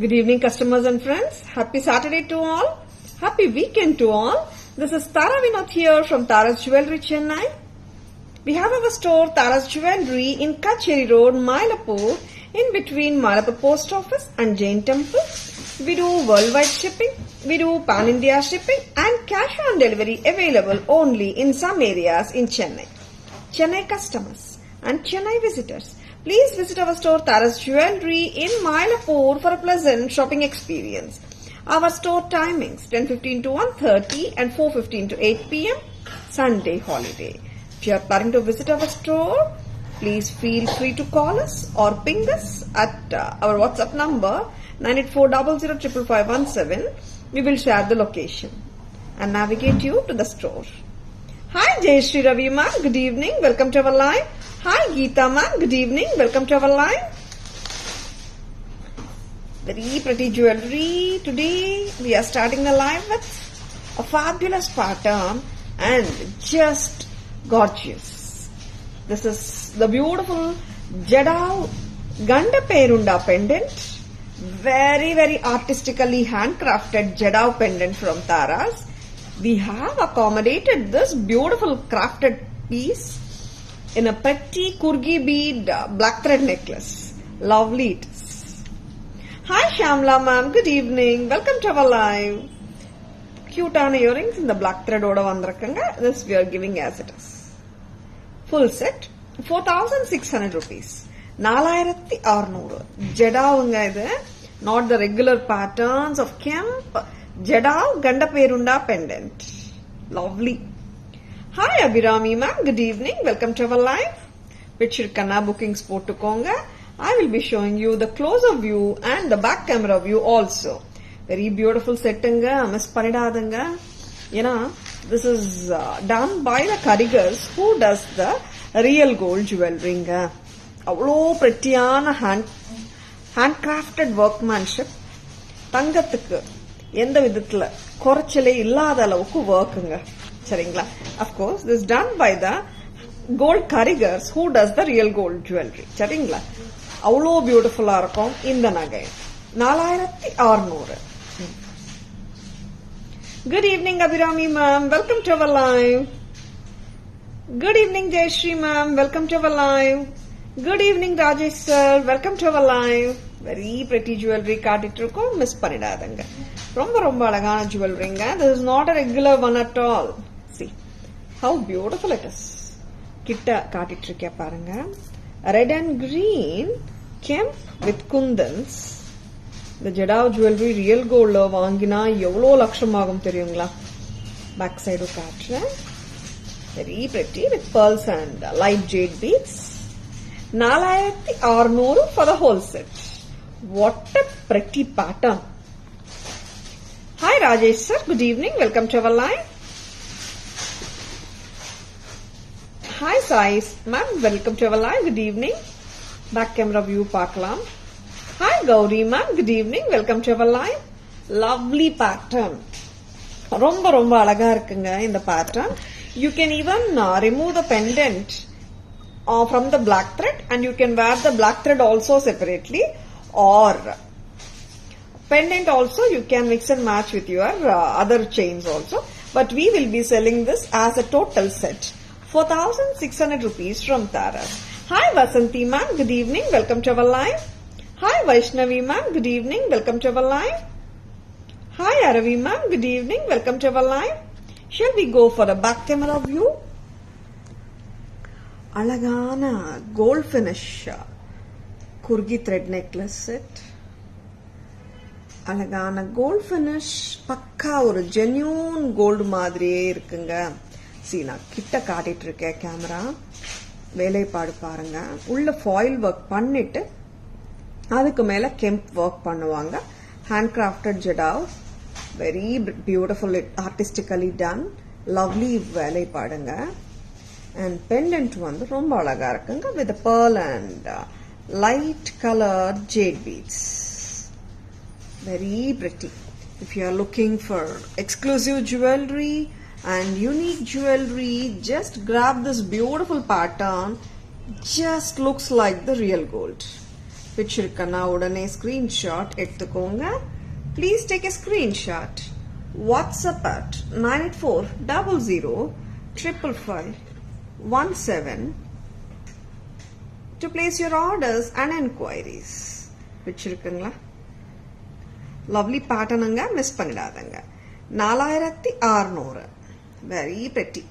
Good evening, customers and friends. Happy Saturday to all. Happy weekend to all. This is Tara Vinod here from Tara's Jewelry, Chennai. We have our store Tara's Jewelry in Kacheri Road, Mylapore, in between Mylapore Post Office and Jain Temple. We do worldwide shipping. We do pan-India shipping and cash on delivery available only in some areas in Chennai. Chennai customers and Chennai visitors, please visit our store Tara's Jewelry in Mylapore for a pleasant shopping experience. Our store timings 10:15 to 1:30 and 4:15 to 8 p.m. Sunday holiday. If you are planning to visit our store, please feel free to call us or ping us at our WhatsApp number 9840055517. We will share the location and navigate you to the store. Hi Jayashree Ravi ma'am, good evening, welcome to our live. Hi Geeta ma'am, good evening, welcome to our live. Very pretty jewelry. Today we are starting the live with a fabulous pattern and just gorgeous. This is the beautiful Jadao Ganda Perunda pendant. Very artistically handcrafted Jadao pendant from Tara's. We have accommodated this beautiful crafted piece in a pretty kurgi bead black thread necklace. Lovely it is. Hi Shamla ma'am, good evening. Welcome to our live. Cute earrings in the black thread oda vandrakanga. This we are giving as it is. Full set 4,600 rupees. 4,600. Jadavunga idu. Not the regular patterns of Kemp. Jadao Ganda Perunda pendant. Lovely. Hi Abhirami ma'am, good evening. Welcome to our live. Pichirkanna bookings pottukonga. I will be showing you the closer view and the back camera view also. Very beautiful settinga. Miss Panidadanga. You know, this is done by the Karigars who does the real gold jewelry. Avlo prettiyana handcrafted workmanship. தங்கத்துக்கு எந்த விதத்துல குறைச்சலே இல்லாத அளவுக்கு workங்க சரிங்களா. Of course this done by the gold karigars who does the real gold jewelry சரிங்களா. அவ்வளோ பியூட்டிஃபுல்லா இருக்கும் இந்த நகை. 4,600. Good evening Abhirami ma'am, welcome to our live. Good evening Jayashree ma'am, welcome to our live. Good evening Rajesh sir, welcome to our live. Very pretty jewelry காட்டிட்டு இருக்கோம், miss பண்ணிடாதங்க. ரொம்ப அழகான ஜுவல்லரிங்க. This is not a regular one at all. See how beautiful it is. கிட்ட காட்டிட்டு இருக்கேன் பாருங்க. Red and green Kemp with kundans. The Jadao jewelry real gold வாங்கினா எவ்வளோ லட்சம் ஆகும் தெரியுங்களா. பேக் சைடு காட்டுறேன். Very pretty with pearls and light jade beads. 4,600 for the whole set. What a pretty pattern. Hi Rajesh sir, good evening, welcome to our live. Hi Sai ma'am, welcome to our live, good evening. Back camera view paakalam. Hi Gauri ma'am, good evening, welcome to our live. Lovely pattern. ரொம்ப அழகா இருக்குங்க இந்த pattern. You can even remove the pendant from the black thread and you can wear the black thread also separately, or pendant also you can mix and match with your other chains also, but we will be selling this as a total set 4,600 rupees from Tara. Hi Vasanti ma'am, good evening, welcome to our live. Hi Vaishnavi ma'am, good evening, welcome to our live. Hi Aravi ma'am, good evening, welcome to our live. Shall we go for a back camera view? அழகான gold finish kurgi thread necklace set. அழகான gold finish, பக்கா ஒரு genuine gold மாதிரியே இருக்குங்க. See நான் கிட்ட காட்டிட்டு இருக்கேன் கேமரா. வேலைப்பாடு பாருங்க. உள்ள foil work பண்ணிட்டு அதுக்கு மேல kemp work பண்ணுவாங்க. Handcrafted Jadao. Very beautiful, artistically done. Lovely வேலைப்பாடுங்க. And pendant வந்து ரொம்ப அழகா இருக்குங்க with a pearl and light colored jade beads. Very pretty. If you are looking for exclusive jewelry and unique jewelry, just grab this beautiful pattern. Just looks like the real gold. பிடிச்சிருக்கனா உடனே screenshot எடுத்துக்கோங்க. Please take a screenshot. WhatsApp at 9400555517 to place your orders and enquiries. பிடிச்சிருக்குங்களா? Lovely pattern anga miss பண்ணிடாதங்க. 4600. Very pretty.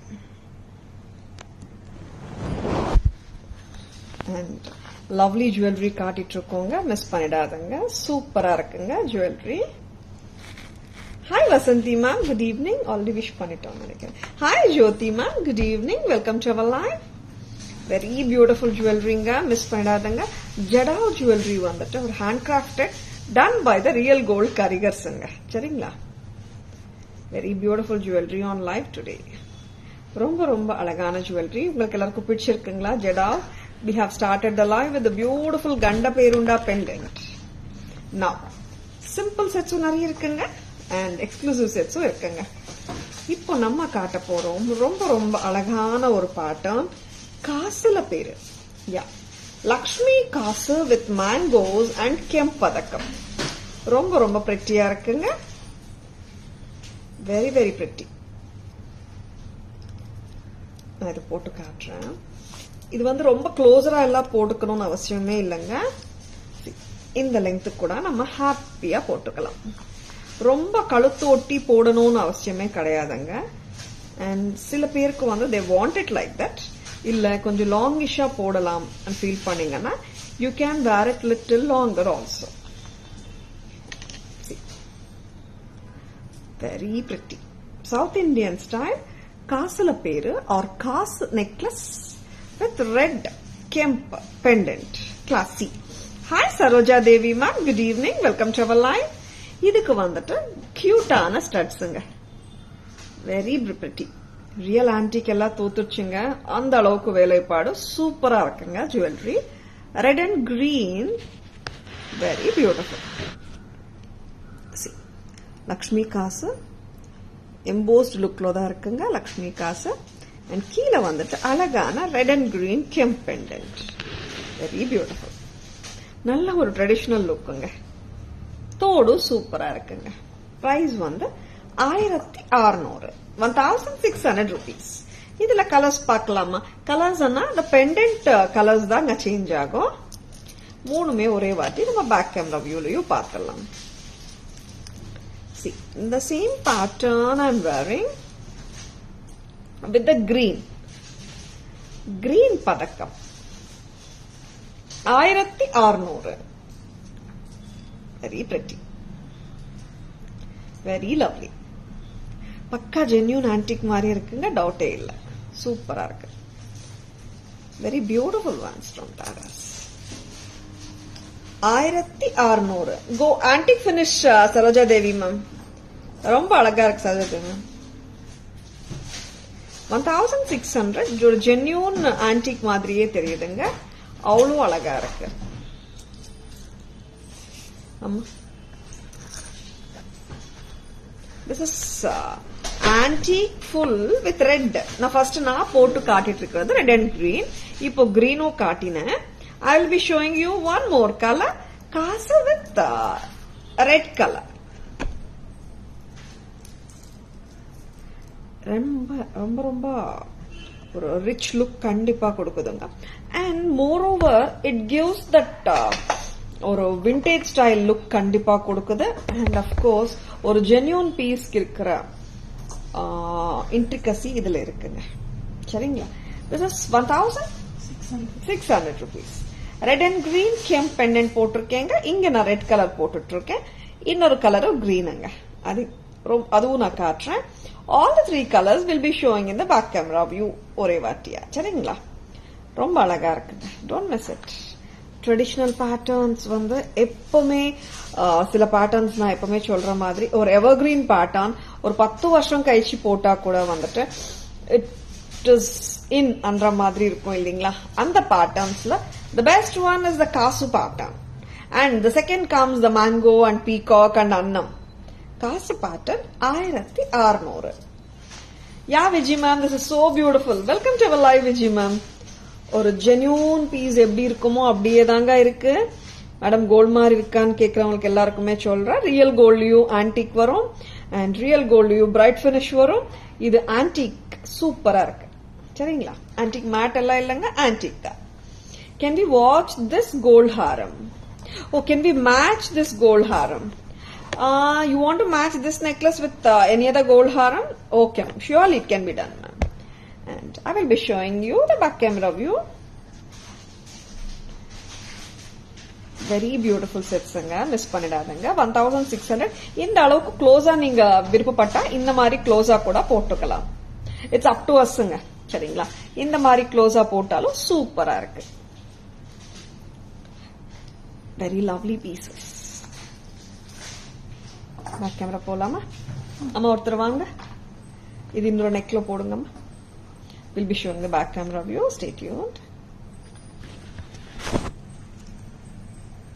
And lovely jewelry காட்டிட்டிருக்கோங்க, miss பண்ணிடாதங்க. சூப்பரா இருக்குங்க jewelry. Hi Vasanthi ma'am, good evening. Already wish பண்ணிட்டோம் நினைக்கிறேன். Hi Jyoti ma'am, good evening. Welcome to our live. Very beautiful jewelryங்க, miss பண்ணிடாதங்க. ஜடாவ் jewelry வந்துட்டு ஒரு handcrafted done by the real gold கரிகர்ஸ்ங்க. சரிங்களா? Very beautiful jewelry on live today. ரொம்ப ரொம்ப அழகான jewelry. உங்களுக்கு எல்லாருக்கும் பிடிச்சிருக்குங்களா? Jadau. We have started the live with the beautiful Ganda Perunda pendant. Now, simple sets நிறைய இருக்குங்க and exclusive sets இருக்குங்க. இப்போ நம்ம காட்ட போறோம் ரொம்ப ரொம்ப அழகான ஒரு pattern. காசுல பேரு. Yeah. Lakshmi காசு with mangoes and kempadakam. ரொம்ப ரொம்ப prettyயா இருக்குங்க. Very very pretty. நான் இதை போட்டு காட்டுறேன். இது வந்து ரொம்ப க்ளோஸரா எல்லாம் போட்டுக்கணும்னு அவசியமே இல்லைங்க. இந்த லெங்த் கூட நம்ம ஹாப்பியா போட்டுக்கலாம். ரொம்ப கழுத்து ஒட்டி போடணும்னு அவசியமே கிடையாதுங்க. அண்ட் சில பேருக்கு வந்து they want it like that. இல்ல கொஞ்சம் லாங்கிஷா போடலாம் ஃபீல் பண்ணீங்கன்னா you can wear it little longer also. Very pretty. South Indian style காசுல பேரு or காசு necklace with red kemp pendant. Classy. Hi Saroja Devi ma'am, good evening. Welcome to our live. இதுக்கு வந்துட்டு கியூட்டான ஸ்டட்ஸுங்க. Very pretty. ரியல் ஆன்டிக் எல்லாம் தூத்துச்சுங்க. அந்த அளவுக்கு வேலைப்பாடு சூப்பரா இருக்குங்க jewellery. Red and green. Very beautiful. Lakshmi kasu embossed லுக்ல தான் இருக்குங்க லக்ஷ்மி காசு. அண்ட் கீழே வந்துட்டு அழகான red and green kemp pendant. Very beautiful. நல்ல ஒரு ட்ரெடிஷனல் லுக்குங்க. தோடு சூப்பரா இருக்குங்க. பிரைஸ் வந்து 1600, 1600 rupees. இதுல கலர்ஸ் பார்க்கலாமா? கலர்ஸ் அந்த பெண்டன்ட் கலர்ஸ் தாங்க சேஞ்ச் ஆகும். மூணுமே ஒரே வாட்டி நம்ம பேக் கேமரா வியூலயும் பார்க்கலாம். See, the same pattern I'm wearing with the green padakam. 1600. Very pretty. Very lovely. பக்கா ஜென்யூன் ஆன்டிக் மாதிரி இருக்குங்க, டவுட்டே இல்ல. சூப்பரா இருக்கு. Very beautiful ones from Tara's. 1600. Go antique finish Saroja Devi ma'am. ரொம்ப அழகா இருக்கு Saroja Devi ma'am. 1600 genuine antique மாதிரியே தெரியுதுங்க. அவ்வளோ அழகா இருக்கு. ஆமா. This is antique full with red. நான் first நான் போட்டு காட்டிட்டு இருக்கிறது red and green. இப்போ greenோ காட்டினேன். I will be showing you one more color. காசு with red color. ரொம்ப ரொம்ப ரொம்ப ஒரு ரிச் லுக் கண்டிப்பா கொடுக்குதுங்க. And moreover it gives that ஒரு விண்டேஜ் ஸ்டைல் லுக் கண்டிப்பா கொடுக்குது. அண்ட் அப்கோர்ஸ் ஒரு ஜென்யூன் பீஸ்க்கு இருக்கிற இன்ட்ரிகசி இதுல இருக்குங்க. சரிங்களா? This is 1600 rupees. Red and green kemp pendant போட்டிருக்கேங்க. இங்க நான் ரெட் கலர் போட்டுட்டு இருக்கேன். இன்னொரு கலரும் கிரீனுங்க. அதுவும் நான் காட்டுறேன். All the three colors will be showing in the back camera view ஒரே வாட்டியா. சரிங்களா? ரொம்ப அழகா இருக்குங்க. Don't miss it. Traditional patterns வந்து எப்பவுமே சில பேட்டர்ன்ஸ் நான் எப்பவுமே சொல்ற மாதிரி ஒரு எவர்கிரீன் பேட்டர்ன் ஒரு 10 வருஷம் கழிச்சு போட்டா கூட வந்துட்டு இட் இஸ் இன் அன்ற மாதிரி இருக்கும் இல்லைங்களா? அந்த பேட்டர்ன்ஸ்ல the best one is the காசு pattern and the second comes the mango and peacock and annam. காசு pattern 1600. Yeah, Vijay ma'am, this is so beautiful. Welcome to our live, Vijay ma'am. ஒரு genuine piece எப்படி இருக்குமோ அப்படியே தாங்க இருக்கு. Madam gold மாதிரி இருக்கான்னு கேட்கறவங்களுக்கு எல்லாருக்குமே சொல்றேன். ரியல் கோல்ட்லயும் ஆன்டிக் வரும் அண்ட் ரியல் கோல்ட்லயும் பிரைட் பினிஷ் வரும். இது ஆன்டிக் சூப்பரா இருக்கு. சரிங்களா? ஆன்டிக் மேட் எல்லாம் இல்லைங்க, ஆன்டிக் தான். Can we watch this gold haram? Oh, can we match this gold haram? You want to match this necklace with any other gold haram? Okay, surely it can be done, ma'am. And I will be showing you the back camera view. Very beautiful sets anga, miss பண்ணிடாதங்க. 1600. இந்த அளவுக்கு க்ளோஸா நீங்க விருப்பப்பட்டா இந்த மாதிரி க்ளோஸா கூட போட்டுக்கலாம். It's up to அஸ்ங்க. சரிங்களா? இந்த மாதிரி க்ளோஸா போட்டாலும் சூப்பரா இருக்கு. Very lovely pieces. Back camera போலாமா? அம்மா ஒருத்தர் வாங்க. இது இன்னொரு நெக்ல போடுங்கம்மா. We'll be showing the back camera view. Stay tuned.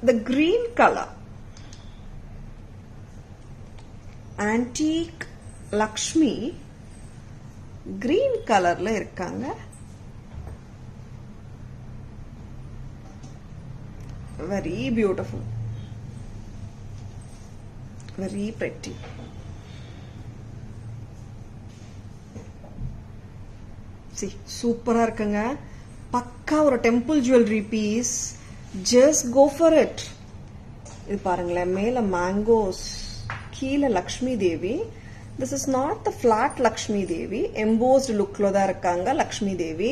The green color. Antique Lakshmi green colorல இருக்காங்க. Very beautiful. Very pretty. See, super இருக்குங்க. பக்கா ஒரு temple jewellery piece. Just go for it. இது பாருங்களேன், மேல மேங்கோஸ், கீழே Lakshmi Devi. This is not the flat Lakshmi Devi, embossed look lo da irukanga Lakshmi Devi.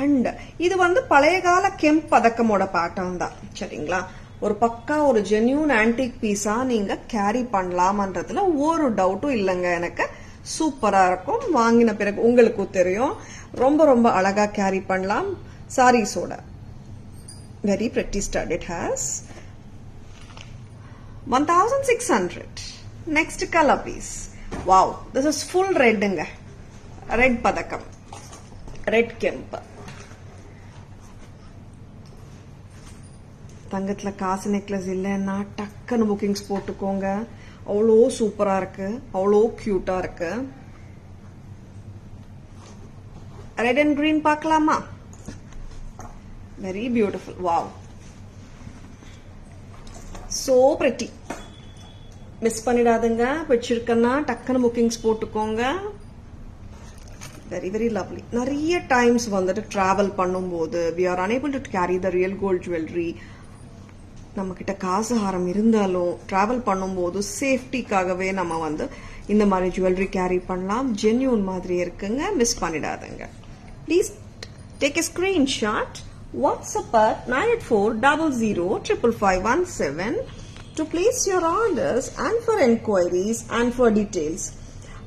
And இது வந்து பழைய கால கெம்ப் பதக்கமோட பேட்டர்ன் தான். சரிங்களா? ஒரு பக்கா ஒரு ஜென்யூன் ஆன்டிக் பீஸா நீங்க கேரி பண்ணலாம்ன்றதுல ஒரு டவுட்டும் இல்லைங்க எனக்கு. சூப்பரா இருக்கும். வாங்கின பிறகு உங்களுக்கு தெரியும். ரொம்ப ரொம்ப அழகா கேரி பண்ணலாம் சாரீஸோட. Very pretty stud it has. 1600. Next color piece. Wow, this is full red inga. Red padakam. Red kemp. தங்கத்துல காசு நெக்லஸ் இல்லைன்னா டக்குன்னு புக்கிங்ஸ் போட்டுக்கோங்க. அவ்வளோ சூப்பரா இருக்கு, அவ்வளோ கியூட்டா இருக்கு. ரெட் அண்ட் கிரீன் பார்க்கலாமா? Very beautiful. Wow, so pretty. Miss பண்ணிடாதுங்க. பிடிச்சிருக்கன்னா டக்குன்னு புக்கிங்ஸ் போட்டுக்கோங்க. Very very lovely. நிறைய டைம்ஸ் வந்துட்டு டிராவல் பண்ணும்போது we are unable to carry the real gold jewelry. நம்ம கிட்ட காசு ஹாரம் இருந்தாலும் டிராவல் பண்ணும்போது சேஃப்டிக்காகவே நம்ம வந்து இந்த மாதிரி ஜுவல்லரி கேரி பண்ணலாம். ஜென்யூன் மாதிரி இருக்குங்க. மிஸ் பண்ணிடாதுங்க. Please take a screenshot. WhatsApp at 9840055517 to place your orders and for enquiries and for details.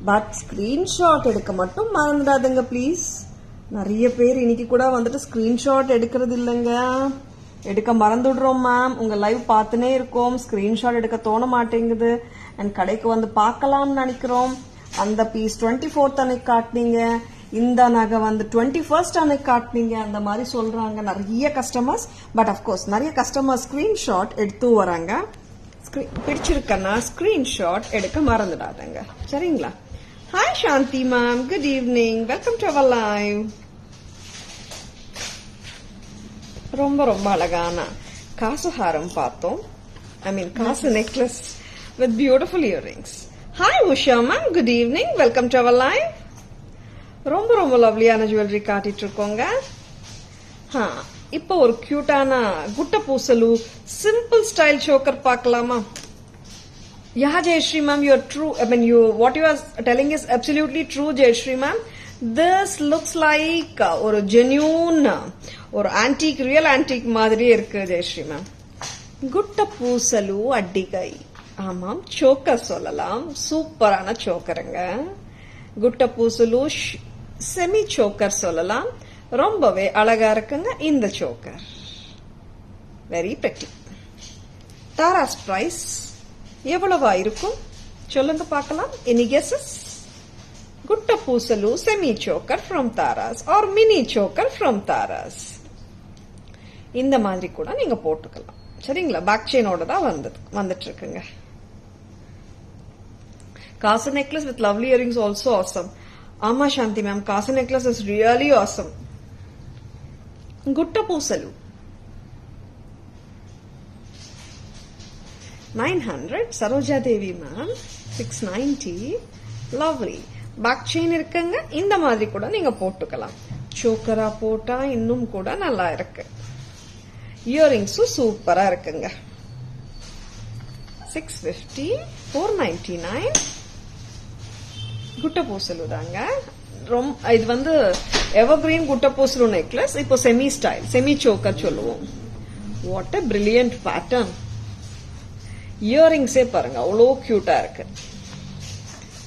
But screenshot எடுக்க மட்டும் மறந்துடாதுங்க ப்ளீஸ். நிறைய பேர் இன்னைக்கு கூட வந்துட்டு ஸ்கிரீன்ஷாட் எடுக்கிறது இல்லைங்க. எடுக்க மறந்துடுறோம் மேம். உங்க லைவ் பார்த்துனே இருக்கோம், ஸ்கிரீன்ஷாட் எடுக்க தோண மாட்டேங்குது. அண்ட் கடைக்கு வந்து பார்க்கலாம்னு நினைக்கிறோம். அந்த பீஸ் 24th அன்னைக்கு காட்டினீங்க, இந்த நகை வந்து 21st அன்னைக்கு காட்டினீங்க, அந்த மாதிரி சொல்றாங்க நிறைய கஸ்டமர்ஸ். பட் அப்கோர்ஸ் நிறைய கஸ்டமர் ஸ்கிரீன்ஷாட் எடுத்து வராங்க. பிடிச்சிருக்கன்னா ஸ்கிரீன்ஷாட் எடுக்க மறந்துடாதங்க. சரிங்களா? Hi Shanti ma'am, good evening, welcome to our live. ரொம்ப ரொம்ப அழகான காசு ஹாரம் பார்த்தோம். ஐ மீன் காசு necklace with beautiful earrings. Hi Usha ma'am, good evening, welcome to our live. ரொம்ப ரொம்ப லவ்லியான ஜுவல்லரி காட்டிட்டு இருக்கோங்க. இப்போ ஒரு கியூட்டான குட்ட பூசலு சிம்பிள் ஸ்டைல் சோக்கர் பார்க்கலாமா? Yeah, Jayashree ma'am, you're true. I mean, what you are telling is absolutely true, Jayashree ma'am. This looks like or genuine or antique, real antique மாதிரி இருக்கு Jayashree ma'am. குட்ட பூசலு அட்டிகை. ஆமாம், சோக்கர் சொல்லலாம். சூப்பரான சோக்கருங்க. குட்ட pusalu semi choker சொல்லலாம். ரொம்பவே அழகா இருக்குங்க இந்த choker. Very pretty. Taaras price எவ்வளவா இருக்கும் சொல்லுங்க பார்க்கலாம். Any guesses? Gutta pusalu semi choker from Taaras or mini choker from Taaras. இந்த மாதிரி கூட நீங்க போட்டுக்கலாம். சரிங்களா? பேக் செயினோட தான் வந்துட்டு இருக்குங்க. காசு necklace with lovely earrings also awesome. ஆமா சாந்தி மேம், காசு நெக்லஸ் இஸ் ரியலி ஆசம். குட்ட பூசலு 900. Saroja Devi ma'am 690. Lovely. Back chain இருக்குங்க. இந்த மாதிரி கூட நீங்க போட்டுக்கலாம். சோக்கரா போட்டா இன்னும் கூட நல்லா இருக்கு. இயரிங்ஸும் சூப்பரா இருக்குங்க. 650, 499. குட்டப்பூசலு தாங்க. இது வந்து எவர்கிரீன் குட்டப்பூசலு நெக்லஸ். இப்போ செமி ஸ்டைல், செமி சோக்கர் சொல்லுவோம். What a brilliant pattern. இயரிங்ஸே பாருங்க அவ்வளோ கியூட்டா இருக்கு.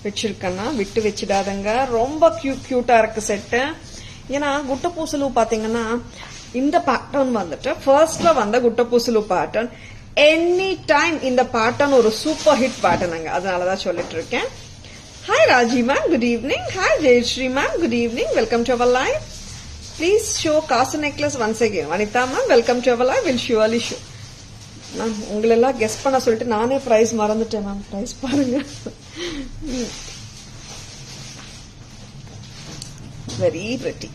வச்சிருக்கேன்னா விட்டு வச்சிடாதங்க. ரொம்ப கியூட்டா இருக்கு செட்டு. ஏன்னா குட்டப்பூசலு பாத்தீங்கன்னா இந்த பேட்டர்ன் வந்துட்டு ஃபர்ஸ்ட்ல வந்த குட்டப்பூசலு பேட்டர்ன் எனி டைம் இந்த பேட்டர்ன் ஒரு சூப்பர் ஹிட் பேட்டர்னுங்க. அதனாலதான் சொல்லிட்டு இருக்கேன். Hi Raji ma'am, good evening. Hi Jayashree ma'am, good evening. Welcome to our live. Please show kasu necklace once again. Vanitha ma'am, welcome to our live. Will surely show. Ma'am உங்களெல்லாம் guess பண்ண சொல்லிட்டு நானே பிரைஸ் மறந்துட்டேன் மேம். பிரைஸ் பாருங்க. Very pretty.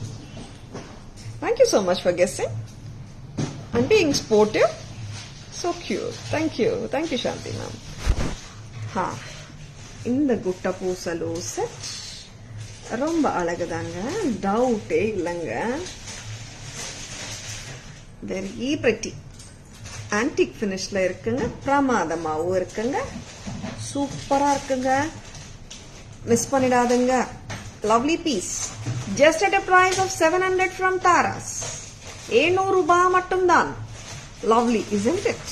Thank you so much for guessing and being sportive. So cute. Thank you. Thank you Shanti ma'am. Ha. இந்த குட்டப்பூசலு set ரொம்ப அழகுதாங்க. டவுட்டே இல்லைங்க. Very pretty. ஆன்டிக் பினிஷ்ல இருக்குங்க. பிரமாதமாவும் இருக்குங்க. சூப்பரா இருக்குங்க. Miss பண்ணிடாதுங்க. Lovely piece. Just at a price of 700 from Taras. 700 ரூபாய் மட்டும்தான். Lovely, isn't it?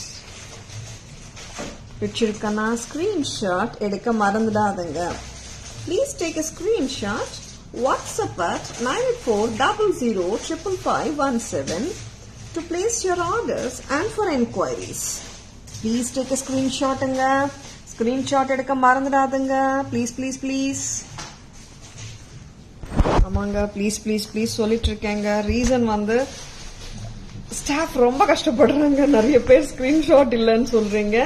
பிடிச்சிருக்கனா screenshot எடுக்க மறந்துடாதங்க. Please take a screenshot. WhatsApp at 9400555517 to place your orders and for enquiries. Please take a screenshot anga. Screenshot எடுக்க மறந்துடாதங்க. Please, please, please. ஆமாங்க, please please please சொல்லிட்டு இருக்கேங்க. Reason வந்து staff ரொம்ப கஷ்டப்படுறாங்க. நிறைய பேர் ஸ்கிரீன்ஷாட் இல்லைன்னு சொல்றீங்க.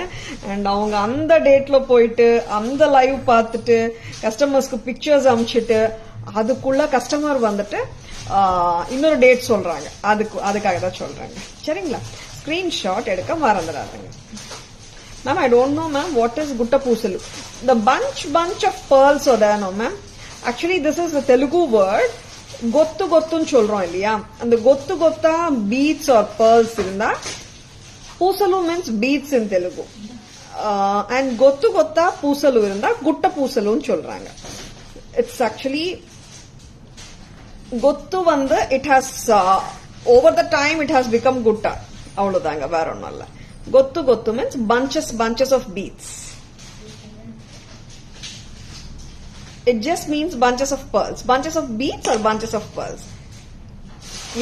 அண்ட் அவங்க அந்த டேட்ல போயிட்டு அந்த லைவ் பார்த்துட்டு கஸ்டமர்ஸ்க்கு பிக்சர்ஸ் அனுப்பிச்சிட்டு அதுக்குள்ள கஸ்டமர் வந்துட்டு இன்னொரு டேட் சொல்றாங்க. அதுக்காக தான் சொல்றாங்க. சரிங்களா? ஸ்கிரீன்ஷாட் எடுக்க மறந்துடாதுங்க. Ma'am, I don't know ma'am what is guttapusalu. The bunch of pearls or there, no ma'am. Actually, this is the Telugu word. Gottu gottun சொல்றோம் இல்லையா? அந்த கொத்து கொத்தா beads or pearls இருந்தா பூசலு means beads in Telugu. And கொத்து கொத்தா பூசலு இருந்தா குட்ட பூசலுன்னு சொல்றாங்க. It's actually கொத்து வந்து it has over the time it has become gutta. அவ்வளவுதாங்க, வேற ஒண்ணும் இல்ல. கொத்து கொத்து means bunches of beads. It just means bunches of pearls. Bunches of beads or bunches of pearls?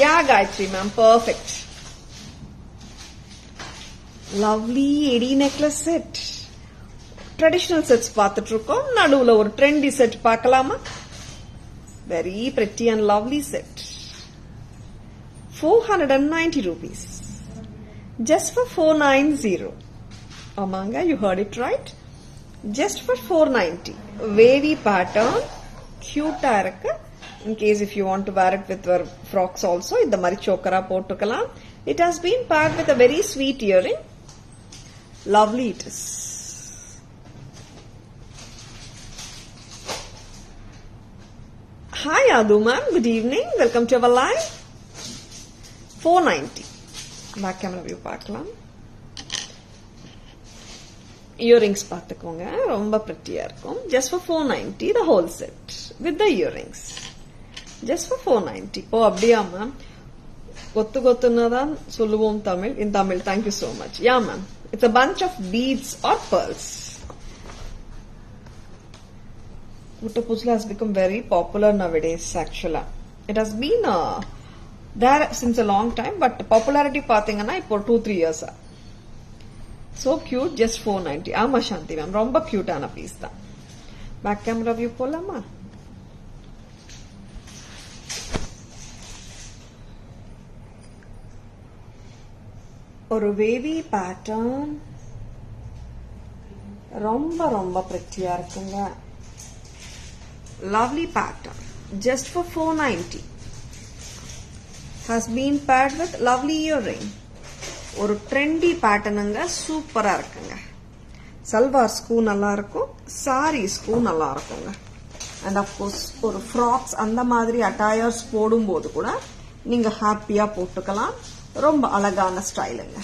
Yeah, Gayatri ma'am, perfect. Lovely AD necklace set. Traditional sets பார்த்துட்டு இருக்கோம். நடுவுல ஒரு trendy set பார்க்கலாமா? Very pretty and lovely set. 490 rupees. Just for 490. Amanga, you heard it right. Just for 490. Wavy pattern, cute irukku. In case if you want to wear it with your frocks also, இந்த மாதிரி chokara போட்டுக்கலாம். It has been paired with a very sweet earring. Lovely it is. Hi Adu ma'am, good evening. Welcome to our live. 490. Back camera view பார்க்கலாம். Earrings பார்த்துக்கோங்க, ரொம்ப பிரிட்டியா இருக்கும். Just for 490 the whole set with the earrings. Just for 490. இப்போ அப்படியா ma'am? கொத்து கொத்துன்னு தான் சொல்லுவோம் Tamil. In Tamil, thank you so much. Yeah ma'am, it's a bunch of beads or pearls. Guttapuzla has become very popular nowadays actually. It has been there since a long time, but popularity பாத்தீங்கன்னா இப்போ 2-3 years. So cute, just 490. ஆமா Shanthi ma'am, ரொம்ப கியூட்டான piece தான். Back camera view போலாமா? ஒரு wavy pattern, ரொம்ப ரொம்ப பிரிட்டியா இருக்குங்க. Lovely pattern, just for 490. Has been paired with lovely earring. ஒரு ட்ரெண்டி பேட்டர்னுங்க, சூப்பரா இருக்குங்க. சல்வார்ஸ்க்கும் நல்லா இருக்கும், சாரீஸ்க்கும் நல்லா இருக்குங்க. அண்ட் அப்கோர்ஸ் ஒரு ஃப்ராக்ஸ் அந்த மாதிரி அட்டையர்ஸ் போடும்போது கூட நீங்க ஹாப்பியா போட்டுக்கலாம். ரொம்ப அழகான ஸ்டைலுங்க,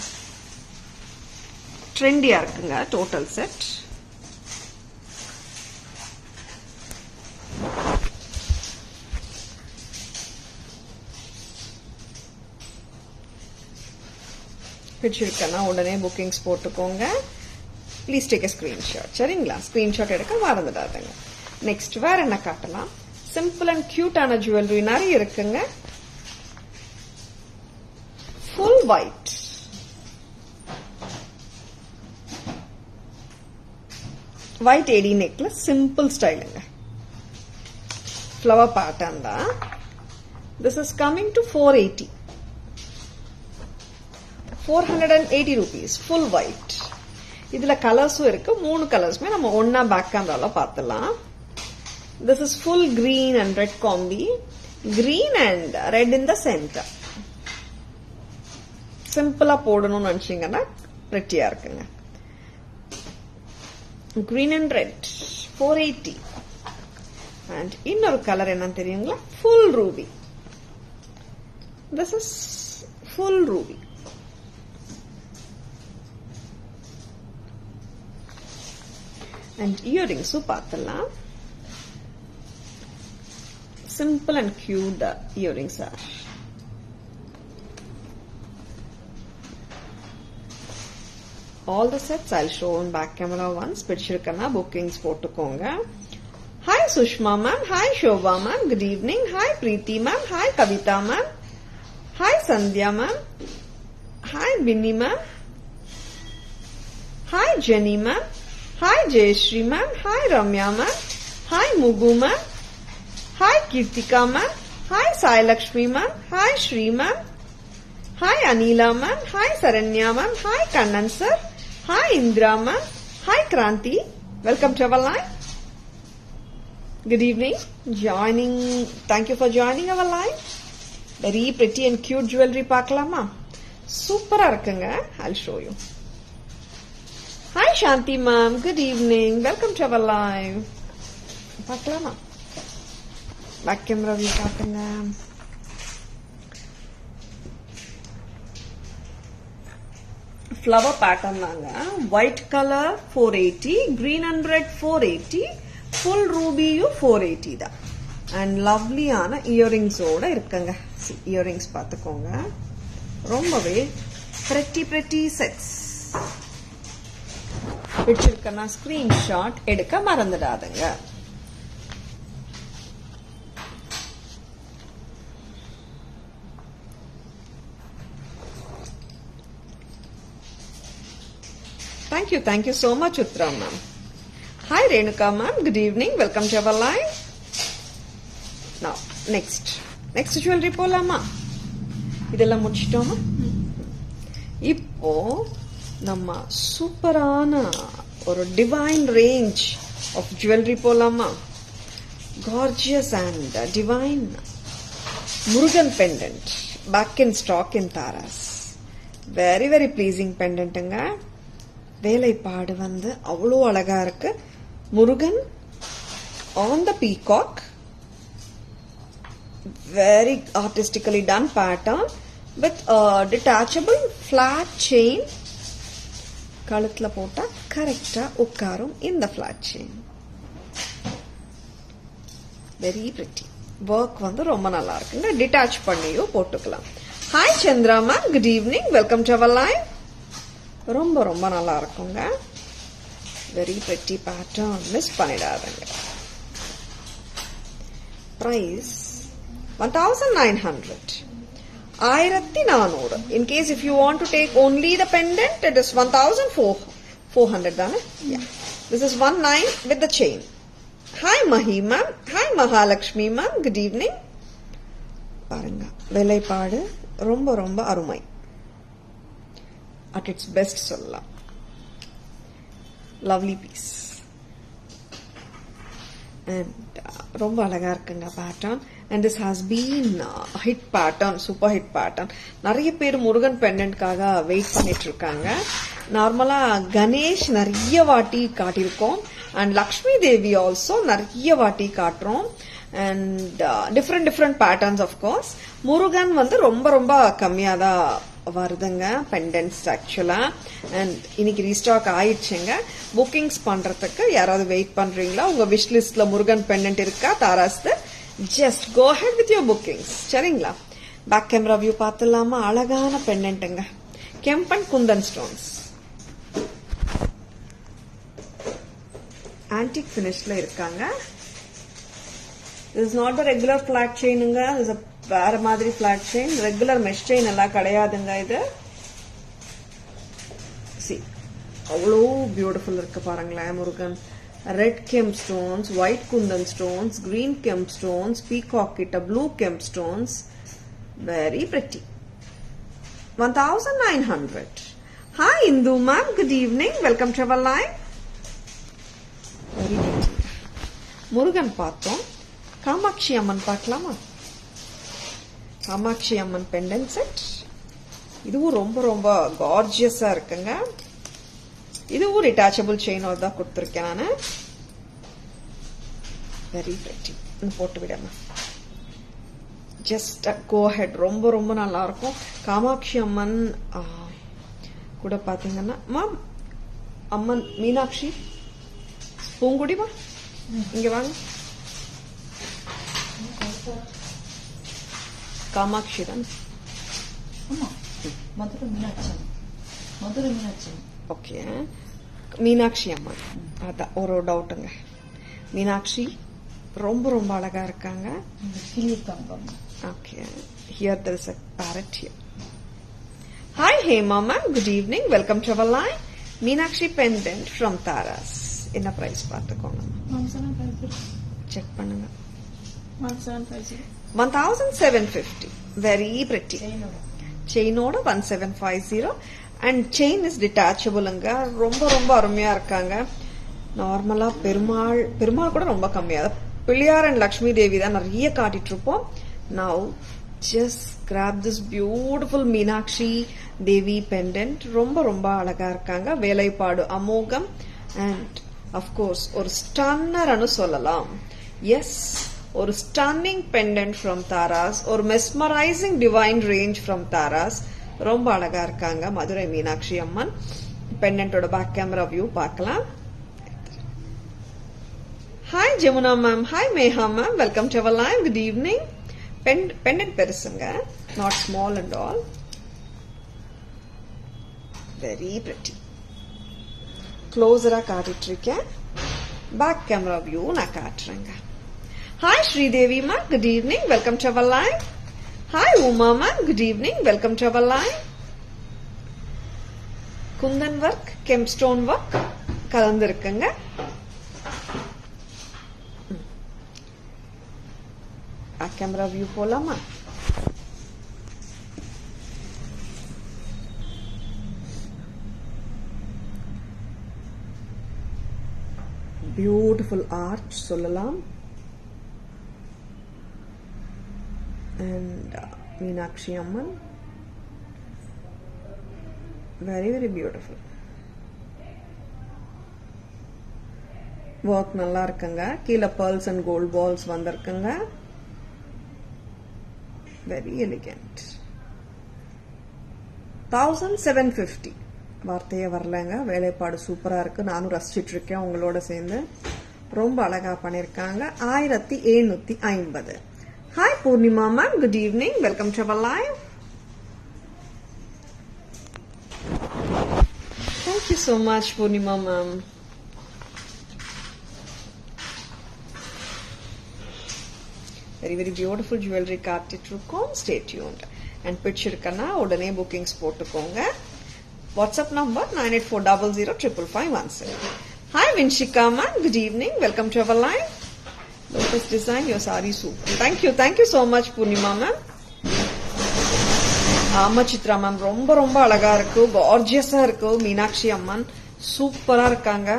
ட்ரெண்டியா இருக்குங்க டோட்டல் செட். பிடிச்சிருக்கனா உடனே புக்கிங்ஸ் போட்டுக்கோங்க. Please take a screenshot. சரிங்களா? ஸ்கிரீன்ஷாட் எடுக்க மறந்துடாதுங்க. நெக்ஸ்ட் வேற என்ன காட்டலாம்? சிம்பிள் அண்ட் கியூட்டான ஜுவல்லரி நிறைய இருக்குங்க. ஃபுல் ஒயிட், ஒயிட் ஏடி நெக்லஸ், சிம்பிள் ஸ்டைலுங்க, ஃப்ளவர் பேட்டர்ன் தான். This is coming to 480 rupees. Full white. இதுல கலர்ஸும் இருக்கு. 3 கலர்ஸ்மே நம்ம ஒன்னா பேக் கேமரால பார்த்துலாம். This is full green and red combi. Green and red in the centre. சிம்பிளா போடணும்னு நினைச்சீங்கன்னா ரெட்டியா இருக்குங்க. Green and red 480. அண்ட் இன்னொரு கலர் என்னன்னு தெரியுங்களா? Full ruby. This is full ruby. And இயரிங்ஸும் பார்த்தலாம். Simple and cute earrings are. All the sets I'll show on back camera once. பிடிச்சிருக்கனா bookings போட்டுக்கோங்க. Hi Sushma ma'am. Hi Shobha ma'am. Good evening. Hi Preeti ma'am. Hi Kavita ma'am. Hi Sandhya ma'am. Hi Binny ma'am. Hi Jenny ma'am. Hi Jayashree ma'am. Hi Ramya ma'am. Hi Mugu ma'am. Hi Kirtika ma'am. Hi Sai Lakshmi ma'am. Hi Shri ma'am. Hi Anila ma'am. Hi Saranya ma'am. Hi Kannan sir. Hi Indra ma'am. Hi Kranti. Welcome to our live. Good evening. Thank you for joining our live. Very pretty and cute jewelry பார்க்கலாமா? சூப்பரா இருக்குங்க. I'll show you. Hi Shanti ma'am. Good evening. Welcome to our live. பார்க்கலாமா? Back camera view காட்டுங்க. Flower pattern தாங்க. White colour 480, green and red 480, full ரூபியும் 480 தான். And லவ்லியான இயரிங்ஸோட இருக்குங்க. Earrings பார்த்துக்கோங்க. ரொம்பவே pretty செட்ஸ். பிடிச்சிருக்கனா ஸ்கிரீன்ஷாட் எடுக்க மறந்துடாதுங்க. Thank you so much Uttara ma'am. Hi Renuka ma'am. Good evening. Welcome to our live. Now next jewelry போலாமா? இதெல்லாம் முடிச்சிட்டோமா? இப்போ நம்ம சூப்பரான ஒரு டிவைன் ரேஞ்ச் ஆஃப் ஜுவல்லரி போலாமா? Gorgeous and divine Murugan pendant back in stock in Taras. Very pleasing pendantங்க. வேலைப்பாடு வந்து அவ்வளோ அழகா இருக்கு. Murugan on the peacock, very artistically done pattern with a detachable flat chain. கழுத்துல போட்டா கரெக்டா உட்காரும் இந்த flat chain. very pretty. Work வந்து ரொம்ப நல்லா இருக்குங்க. டிட்டாச் பண்ணியும் போட்டுக்கலாம். Hi Chandra ma'am. Good evening. Welcome to our live. ரொம்ப நல்லா இருக்குங்க. Very pretty pattern. மிஸ் பண்ணிடாதீங்க. Price 1900. 1400. In case if you want to take only the pendant, it is 1400 தானே? Yeah. This is 19 with the chain. Hi Mahi ma'am. Hi Mahalakshmi ma'am. Good evening. பாருங்க வேலைப்பாடு ரொம்ப அருமை. At its best சொல்லலாம். Lovely piece. And ரொம்ப அழகா இருக்குங்க pattern. And this has been a hit pattern, super hit pattern. நிறைய பேர் முருகன் பெண்டன்ட்காக வெயிட் பண்ணிட்டு இருக்காங்க. நார்மலா கணேஷ் நிறைய வாட்டி காட்டியிருக்கோம் அண்ட் லக்ஷ்மி தேவி ஆல்சோ நிறைய வாட்டி காட்டுறோம் and different patterns of course. Murugan வந்து ரொம்ப ரொம்ப கம்மியா தான் வருதுங்க பெண்டன்ஸ் ஆக்சுவலா. அண்ட் இன்னைக்கு ரீஸ்டாக் ஆயிடுச்சுங்க. புக்கிங்ஸ் பண்றதுக்கு யாராவது வெயிட் பண்றீங்களா? உங்க விஷ் லிஸ்ட்ல முருகன் பெண்டன்ட் இருக்கா Taaras? Just go ahead with your bookings. சரிங்களா? பேக் கேமரா வியூ பார்த்துலாமா? அழகான பெண்டன்ட்டுங்க, கெம்பன் குந்தன் ஸ்டோன்ஸ், ஆன்டிக் பினிஷ்ல இருக்காங்க. This is not the regular flat chainங்க. This is a வேற மாதிரி flat chain. Regular mesh chain எல்லாம் கிடையாதுங்க இது. See, அவ்வளோ பியூட்டிஃபுல் இருக்கு பாருங்களேன் Murugan. Red kemp stones, white kundan stones, green kemp stones, peacock கிட்ட blue kemp stones. Very pretty. 1900. Hi Indu ma'am, good evening. Welcome to our live. Very pretty. Murugan பார்த்தோம். காமாட்சி அம்மன் பார்க்கலாமா? காமாட்சி அம்மன் பெண்டன்ட் செட். இதுவும் ரொம்ப ரொம்ப கார்ஜியஸா இருக்குங்க. இதுவும் ரிட்டாச்சபிள் செயினோட தான் கொடுத்துருக்கேன் நான். Very pretty. போட்டு விடாம ஜஸ்ட் கோ ஹெட். ரொம்ப ரொம்ப நல்லா இருக்கும். காமாட்சி அம்மன் கூட பாத்தீங்கன்னா மேம், அம்மன் மீனாட்சி பூங்குடிமா இங்க வாங்க. காமாட்சி தான். ஓகே, மீனாட்சி அம்மன். அதான் ஒரு டவுட்டுங்க. மீனாட்சி ரொம்ப ரொம்ப அழகா இருக்காங்க. Okay, here there is a parrot here. Hi Hema ma'am, good evening. Welcome to our line. Meenakshi pendant from Taras. என்ன பிரைஸ் பார்த்துக்கோங்க, செக் பண்ணுங்க. 1750. Very pretty. செயினோட 1750 and chain is detachable. ரொம்ப ரொம்ப அருமையா இருக்காங்க. நார்மலா பெருமாள் கூட ரொம்ப கம்மியா, பிள்ளையார் அண்ட் லக்ஷ்மி தேவி தான் நிறைய காட்டிட்டு இருப்போம். Now just grab this beautiful Meenakshi Devi pendant. ரொம்ப ரொம்ப அழகா இருக்காங்க. வேலைப்பாடு அமோகம் அண்ட் of course ஒரு ஸ்டன்னர் அனு சொல்லலாம். எஸ், ஒரு ஸ்டன்னிங் பெண்டன்ட் ஃப்ரம் தாராஸ், ஒரு mesmerising divine range from Taras. ரொம்ப அழகா இருக்காங்க மதுரை மீனாட்சி அம்மன். பெண்டன்ட்டோட பேக் கேமரா வியூ பார்க்கலாம். Hi Jamuna ma'am, hi Meha ma'am, welcome to our live. Good evening. Pendant பெருசுங்க, not small and all. Very pretty. க்ளோஸரா காட்டிட்டு இருக்கேன். பேக் கேமரா வியூ நான் காட்டுறேங்க. Hi Sridevi ma, good evening. Welcome to our live. Hi Uma ma, good evening. Welcome to our live. Kundan work, Kempstone work கலந்துருக்குங்க. Camera view போலாமா? Beautiful arch சொல்லலாம். And Meenakshi Amman, very very beautiful. work நல்லா இருக்குங்க. கீழே pearls and gold balls வந்திருக்குங்க. very elegant. 1750. வார்த்தையே வரலங்க. வேலைப்பாடு சூப்பரா இருக்கு. நானும் ரசிச்சிட்டு இருக்கேன் உங்களோட சேர்ந்து. ரொம்ப அழகா பண்ணிருக்காங்க. 1750. Hi Purnima ma'am, good evening. Welcome to our live. Thank you so much Purnima ma'am. Very very beautiful jewelry காட்டிட்டு இருக்கோம். Stay tuned. And பிடிச்சிருக்கனா உடனே bookings போட்டுக்கோங்க. WhatsApp number 9840055517. Hi Vinshika ma'am, good evening. Welcome to our live. Lotus design, your saree super. Thank you so much Purnima ma'am. Chitra ma'am ரொம்ப ரொம்ப அழகா இருக்கு. கார்ஜியஸா இருக்கு. மீனாட்சி அம்மன் சூப்பரா இருக்காங்க.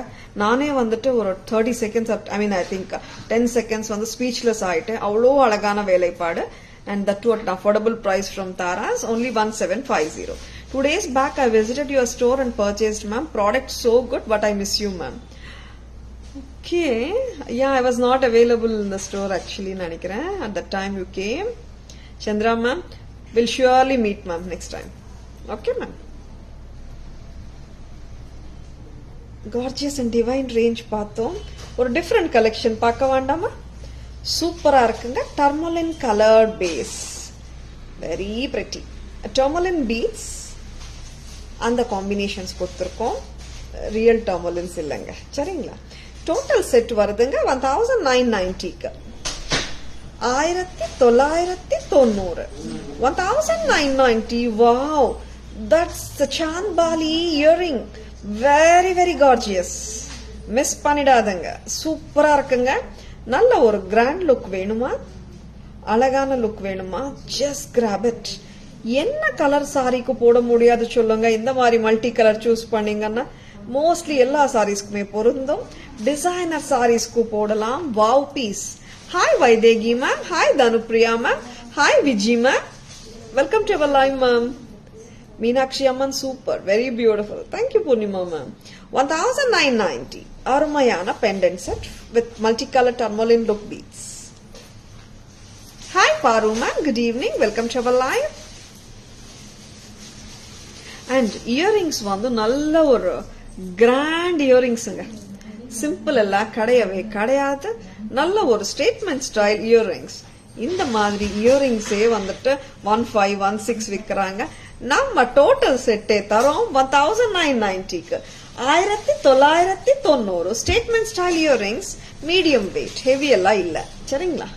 நானே வந்துட்டு ஒரு 30 seconds, I think 10 seconds வந்து ஸ்பீச்லெஸ் ஆயிட்டேன். அவ்வளோ அழகான வேலைப்பாடு. And that too at an affordable price from Taras, only 1750. 2 days back I visited your store and purchased, ma'am. Product so good, but I miss you, ma'am. Okay. Yeah, I was not available in the store actually, Nanikra. At that time you came. Chandra, ma'am. We'll surely meet, ma'am, next time. Okay, ma'am. Gorgeous and divine range பார்த்தோம். ஒரு different collection பார்க்க வேண்டாமா? சூப்பரா இருக்குங்க. Tourmaline colored base. Very pretty. Tourmaline beads. அந்த combinations கொடுத்திருக்கோம். Real tourmalines இல்லைங்க. சரிங்களா? Total set வருதுங்க 1990க்கு. 1990. 1990. Wow. That's the Chandbali earring. Very very gorgeous. Miss பண்ணிடாதங்க. சூப்பரா இருக்குங்க. நல்ல ஒரு கிராண்ட் லுக் வேணுமா, அழகான லுக் வேணுமா, just grab it. என்ன கலர் சாரிக்கு போட முடியாது சொல்லுங்க. இந்த மாதிரி மல்டி கலர் சூஸ் பண்ணீங்கன்னா மோஸ்ட்லி எல்லா சாரீஸ்க்குமே பொருந்தும். டிசைனர் சாரீஸ்க்கு போடலாம். Wow piece. Hi Vaidehi ma'am, hi Thanupriya ma'am, hi Viji ma'am, welcome to our live ma'am. Meenakshi Amman, super, very beautiful. Thank you, Purnima ma'am. 1990. Arumayana pendant set with multicolored tourmaline look beads. Hi Paru ma'am, good evening. Welcome to our live. And earrings vandu nalla oru grand earrings nga. Simple alla kadayave kadayadu. Nalla oru statement style earrings. இந்த மாதிரி இயரிங்ஸே வந்துட்டு 1516 விற்கிறாங்க. நம்ம total செட்டே தரோம் 1990க்கு. 1990 statement style earrings, medium weight, heavy எல்லாம் இல்ல. சரிங்களா?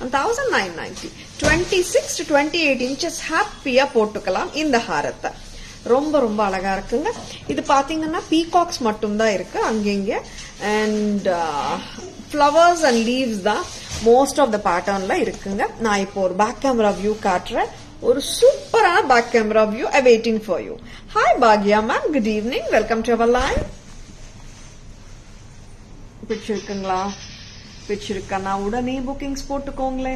1990 26 to 28 inches ஹாப்பியா போட்டுக்கலாம் இந்த ஹாரத்தை. ரொம்ப ரொம்ப அழகா இருக்குங்க. இது பாத்தீங்கன்னா பீகாக்ஸ் மட்டும்தான் இருக்கு அங்கங்க. அண்ட் ஃப்ளவர்ஸ் அண்ட் லீவ்ஸ் தான் மோஸ்ட் ஆஃப் த பேட்டர்ன்ல இருக்குங்க. நான் இப்போ ஒரு பேக் கேமரா வியூ காட்டுறேன். ஒரு சூப்பரான back camera view awaiting for you. Hi பாக்யா ma'am, good evening, welcome to our live. பிடிச்சிருக்குங்களா? பிடிச்சிருக்கா? உடனே புக்கிங்ஸ் போட்டுக்கோங்களே.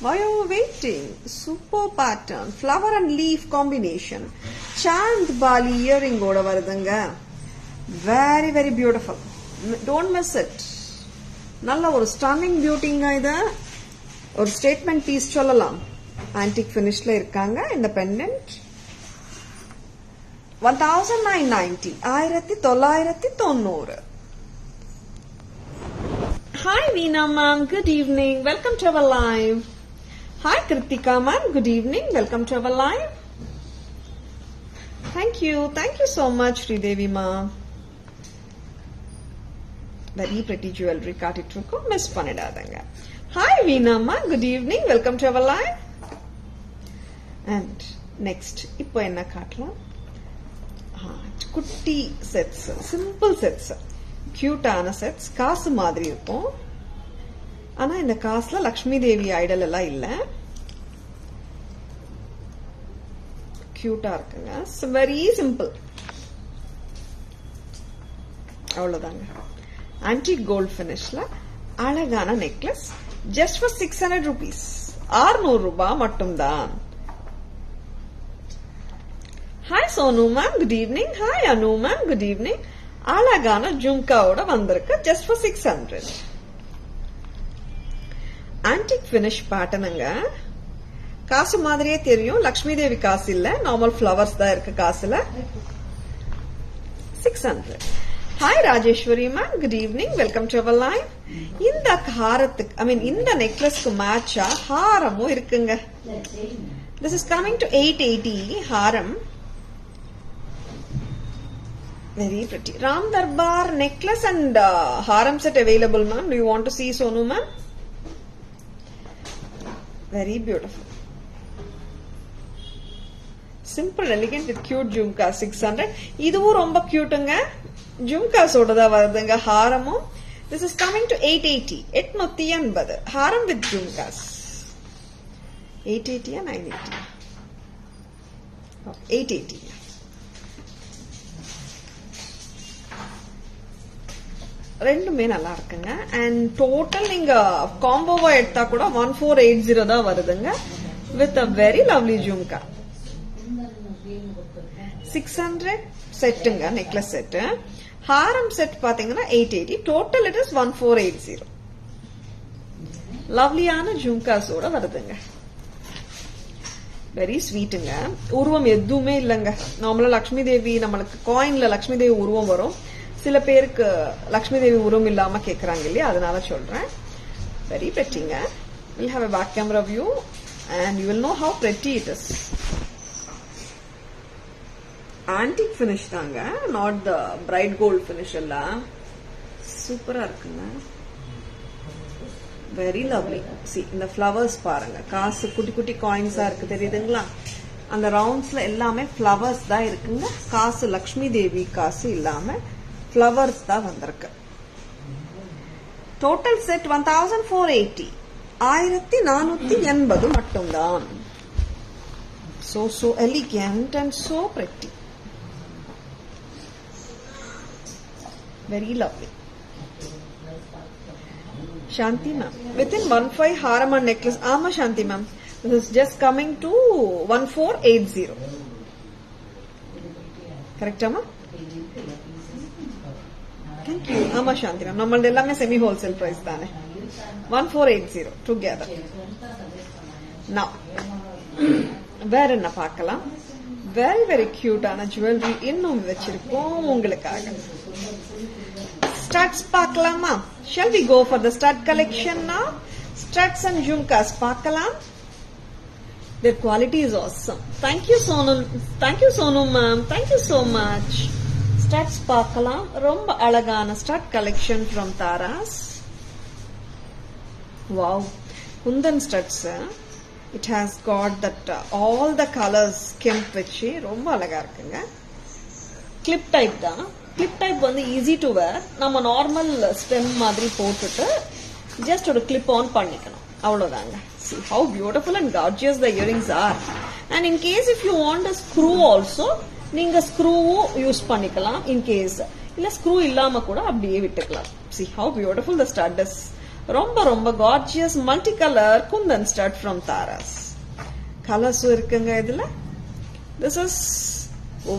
Why are you waiting? Super pattern, flower and leaf combination. Chandbali earring ஓட வருதுங்க. Very very beautiful. Don't miss it. நல்ல ஒரு stunning பியூட்டிங்க. இது ஒரு ஸ்டேட்மெண்ட் பீஸ் சொல்லலாம். ஆன்டிக் ஃபினிஷ்ல இருக்காங்க இந்த pendant. 1990. 1990. Hi Veena ma'am, good evening, welcome to our live. Hi Kritika ma'am, good evening, welcome to our live. Thank you so much Sridevi ma'am. Very pretty jewelry காட்டிட்டு இருக்கோம், miss பண்ணிடாதங்க. Hi Veena ma'am, good evening, welcome to our live. And next இப்போ என்ன காட்டலாம்? குட்டி sets, simple sets, கியூட்டான sets. காசு மாதிரி இருக்கும். ஆனா இந்த காசுல லக்ஷ்மி தேவி ஐடல் எல்லாம் இல்ல. கியூட்டா இருக்குங்க. Very simple. அவ்வளவுதாங்க. ஆன்டிக் கோல்ட் பினிஷ்ல அழகான நெக்லஸ். Just for 600 rupees. 600 ரூபாய் மட்டும்தான். Hi Sonu ma'am, good evening. Hi Anu ma'am, good evening. அழகான ஜும்காவோட வந்திருக்கு. just for 600. ஆன்டிக் பினிஷ் பேட்டர்னுங்க. காசு மாதிரியே தெரியும். லக்ஷ்மி தேவி காசு இல்ல, நார்மல் ஃபிளவர்ஸ் தான் இருக்கு காசுல. 600. Hi Rajeshwari ma'am, good evening, welcome to our live. இந்த ஹாரத்துக்கு இந்த நெக்லஸ்க்கு மேட்சா ஹாரமும் இருக்குங்க. This is coming to 880 Haram. Very pretty. Ram Darbar necklace and haram set available, ma'am. Do you want to see Sonu, ma'am? Very beautiful. Simple, elegant with cute jhumka. 600. இதுவும் ரொம்ப கியூட்டுங்க. ஜும்காஸ் ஓடதா வருதுங்க ஹாரமும். This is coming to 880. 880 haram with jhumkas. 880 or 980? Oh, 880. ரெண்டுமே நல்லா இருக்குங்க. And total நீங்க காம்போவா எடுத்தா கூட 1480 தான் வருதுங்க. With a very lovely jhumka. 600 செட்டுங்க, நெக்லஸ் செட்டு. ஹாரம் செட் பாத்தீங்கன்னா 880. Total it is 1480. லவ்லியான ஜும்காஸோட வருதுங்க. வெரி ஸ்வீட்டுங்க. உருவம் எதுவுமே இல்லைங்க. நார்மலா லக்ஷ்மி தேவி, நம்மளுக்கு காயின்ல லக்ஷ்மி தேவி உருவம் வரும். சில பேருக்கு லக்ஷ்மி தேவி உருவம் இல்லாம கேக்குறாங்க இல்லையா, அதனால சொல்றேன். Very prettyங்க. We'll have a back camera view and you will know how pretty it is. Antique finish தாங்க, not the bright gold finish இல்ல. சூப்பரா இருக்குங்க. Very lovely. see இந்த ஃப்ளவர்ஸ் பாருங்க, காசு குட்டி குட்டி காயின்ஸா இருக்கு தெரியுதுங்களா? அந்த ரவுண்ட்ஸ்ல எல்லாமே ஃப்ளவர்ஸ் தான் இருக்குங்க. காசு லக்ஷ்மி தேவி காசு இல்லாம ஃப்ளவர்ஸ் தான் வந்திருக்கு. Total set 1480. 1480 மட்டும்தான். So elegant and so pretty. Very lovely. Shanti ma'am, within 15 haram and necklace. Ama Shanti ma'am, this is just coming to 1480. Correct amma? Thank you. Ama Shanti ma'am, nammalde ellame semi wholesale price thane. 1480 together. Now வேற என்ன பார்க்கலாம்? very very cute ஆன jewelry இன்னும் வெச்சிருக்கோம் உங்களுக்காக. Studs பார்க்கலாமா? Shall we go for the stud collection now? Studs and jhumkas பார்க்கலாம். Their quality is awesome. Thank you Sonu. Thank you Sonu ma'am. Thank you so much. Studs பார்க்கலாம். ரொம்ப அழகான stud collection from Taras. Wow. Kundan studs. It has got that all the colors kemp வெச்சி ரொம்ப அழகா இருக்குங்க. Clip type தான். Clip type வந்து easy to wear. நம்ம நார்மல் stem மாதிரி போட்டுட்டு just ஒரு clip on பண்ணிக்கணும், அவ்வளவுதாங்க. See how beautiful and gorgeous the earrings are. And in case if you want a screw also, நீங்க screw யூஸ் பண்ணிக்கலாம். In case இல்ல screw இல்லாம கூட அப்படியே விட்டுக்கலாம். See how beautiful the stud is. ரொம்ப ரொம்ப gorgeous multicolor kundan stud from Taras. Colors இருக்குங்க இதுல. This is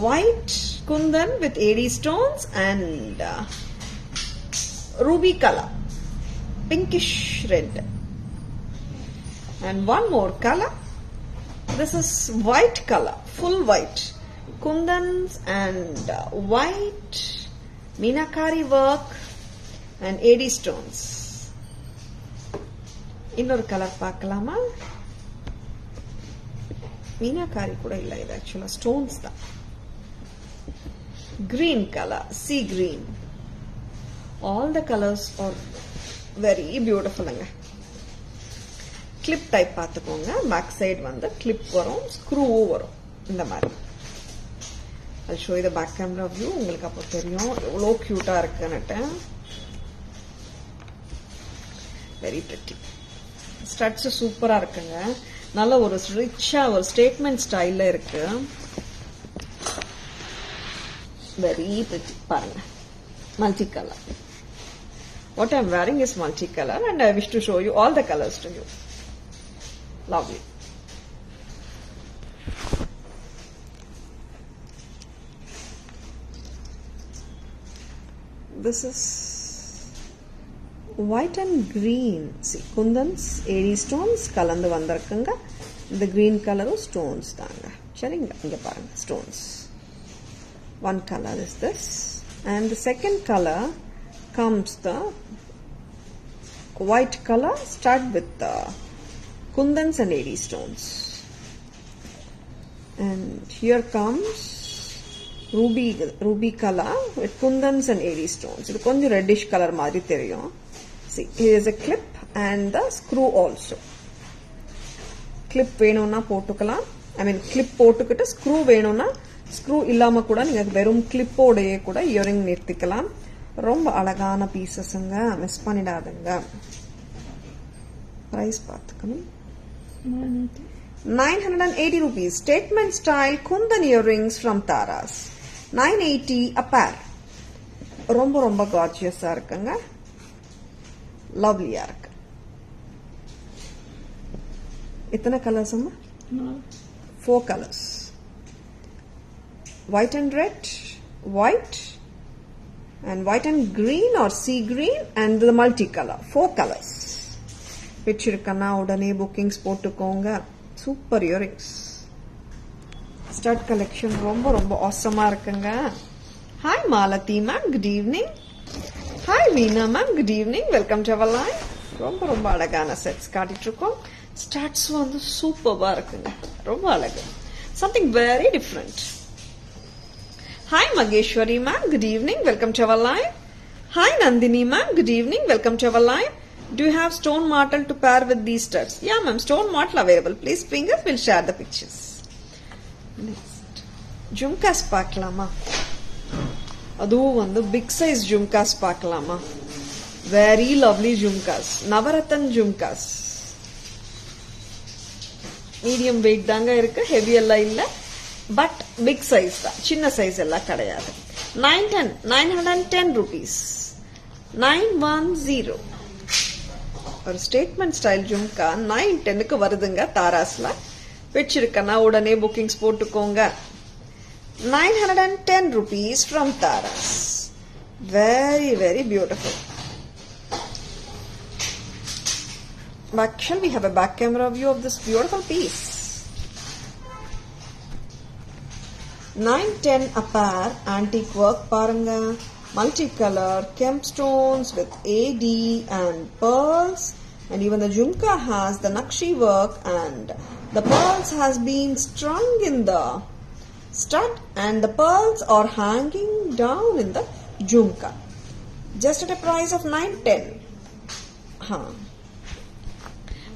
white kundan with AD stones and ruby color, pinkish red. And one more color. This is white color, full white kundans and white meenakari work and AD stones. இன்னொரு colour பார்க்கலாமா? மீனாக்காரி கூட இல்ல, இது ஆக்சுவலா stones தான். Green colour, sea green. All the colors are very beautifulங்க. Clip type பார்த்துக்கோங்க. Back side வந்து கிளிப் வரும், ஸ்க்ரூ வரும் இந்த மாதிரி. I'll show you the back camera view. உங்களுக்கு அப்போ தெரியும் எவ்வளோ கியூட்டா இருக்குன்னுட்டு. Very pretty. ஸ்டட்ஸ் சூப்பரா இருக்குங்க. நல்ல ஒரு ரிச்சா ஒரு ஸ்டேட்மெண்ட் ஸ்டைல்ல இருக்கு. Very pretty. பாருங்க, multi colour. What I am wearing is multi colour and I wish to show you all the colours to you. Lovely. This is white and green. See kundans AD stones கலந்து வந்திருக்குங்க. இந்த green கலரும் stones தாங்க. சரிங்க, இங்க பாருங்க stones. One color is this and the second color comes the white color stud with the kundans and AD stones. And here comes ruby color with kundans and AD stones. இது கொஞ்சம் reddish color மாதிரி தெரியும். See, here is a clip and the screw also. Clip வேணும்னா போட்டுக்கலாம். I mean clip போட்டுக்கிட்டு screw வேணும்னா screw இல்லாம கூட நீங்க வெறும் clip ஓடயே கூட இயரிங் நிறுத்திக்கலாம். ரொம்ப அழகான பீசஸ்ங்க, மிஸ் பண்ணிடாதீங்க. பிரைஸ் பார்த்துக்கணும். 980 rupees. Statement style kundan earrings from Taras. 980 a pair. ரொம்ப ரொம்ப gorgeous இருக்குங்க. லவ்லியா இருக்கு. எத்தனை கலர்ஸ் அம்மா? 4 colours. white and red, white and white and green or sea green and the multicolor, 4 colors. பிடிச்சிருக்கனா உடனே bookings போட்டுக்கோங்க. Super earrings. Stud collection ரொம்ப ரொம்ப awesome-ஆ இருக்குங்க. Hi Malati ma'am, good evening. Hi Veena ma'am, good evening. Welcome to our live. ரொம்ப ரொம்ப அழகான sets காட்டிட்டு இருக்கோம். Studs வந்து சூப்பர்பா இருக்குங்க. ரொம்ப அழகு. Something very different. Hi Mageshwari ma'am, good evening. Welcome to our live. Hi Nandini ma'am, good evening. Welcome to our live. Do you have stone martel to pair with these studs? Yeah ma'am, stone martel available. Please ping us, we'll share the pictures. Next. Jhumkas பார்க்கலாமா? அதுவும் வந்து big size jhumkas பார்க்கலாமா? Very lovely jhumkas. Navarathan jhumkas. Medium weight தாங்க இருக்கு, heavy எல்லாம் இல்ல. But big size தான், சின்ன size எல்லாம் கிடையாது. 910 rupees. 910. ஒரு ஸ்டேட்மெண்ட் ஸ்டைல் ஜும்கா 910க்கு வருதுங்க தாராஸ்ல. பிடிச்சிருக்கனா உடனே bookings போட்டுக்கோங்க. 910 rupees from Taras. Very very beautiful. Actually, we have a back camera view of this beautiful piece. 910 a pair, antique work paranga, multicolor, kemp stones with AD and pearls, and even the jhumka has the Nakshi work and the pearls has been strung in the stud and the pearls are hanging down in the jhumka. Just at a price of 910.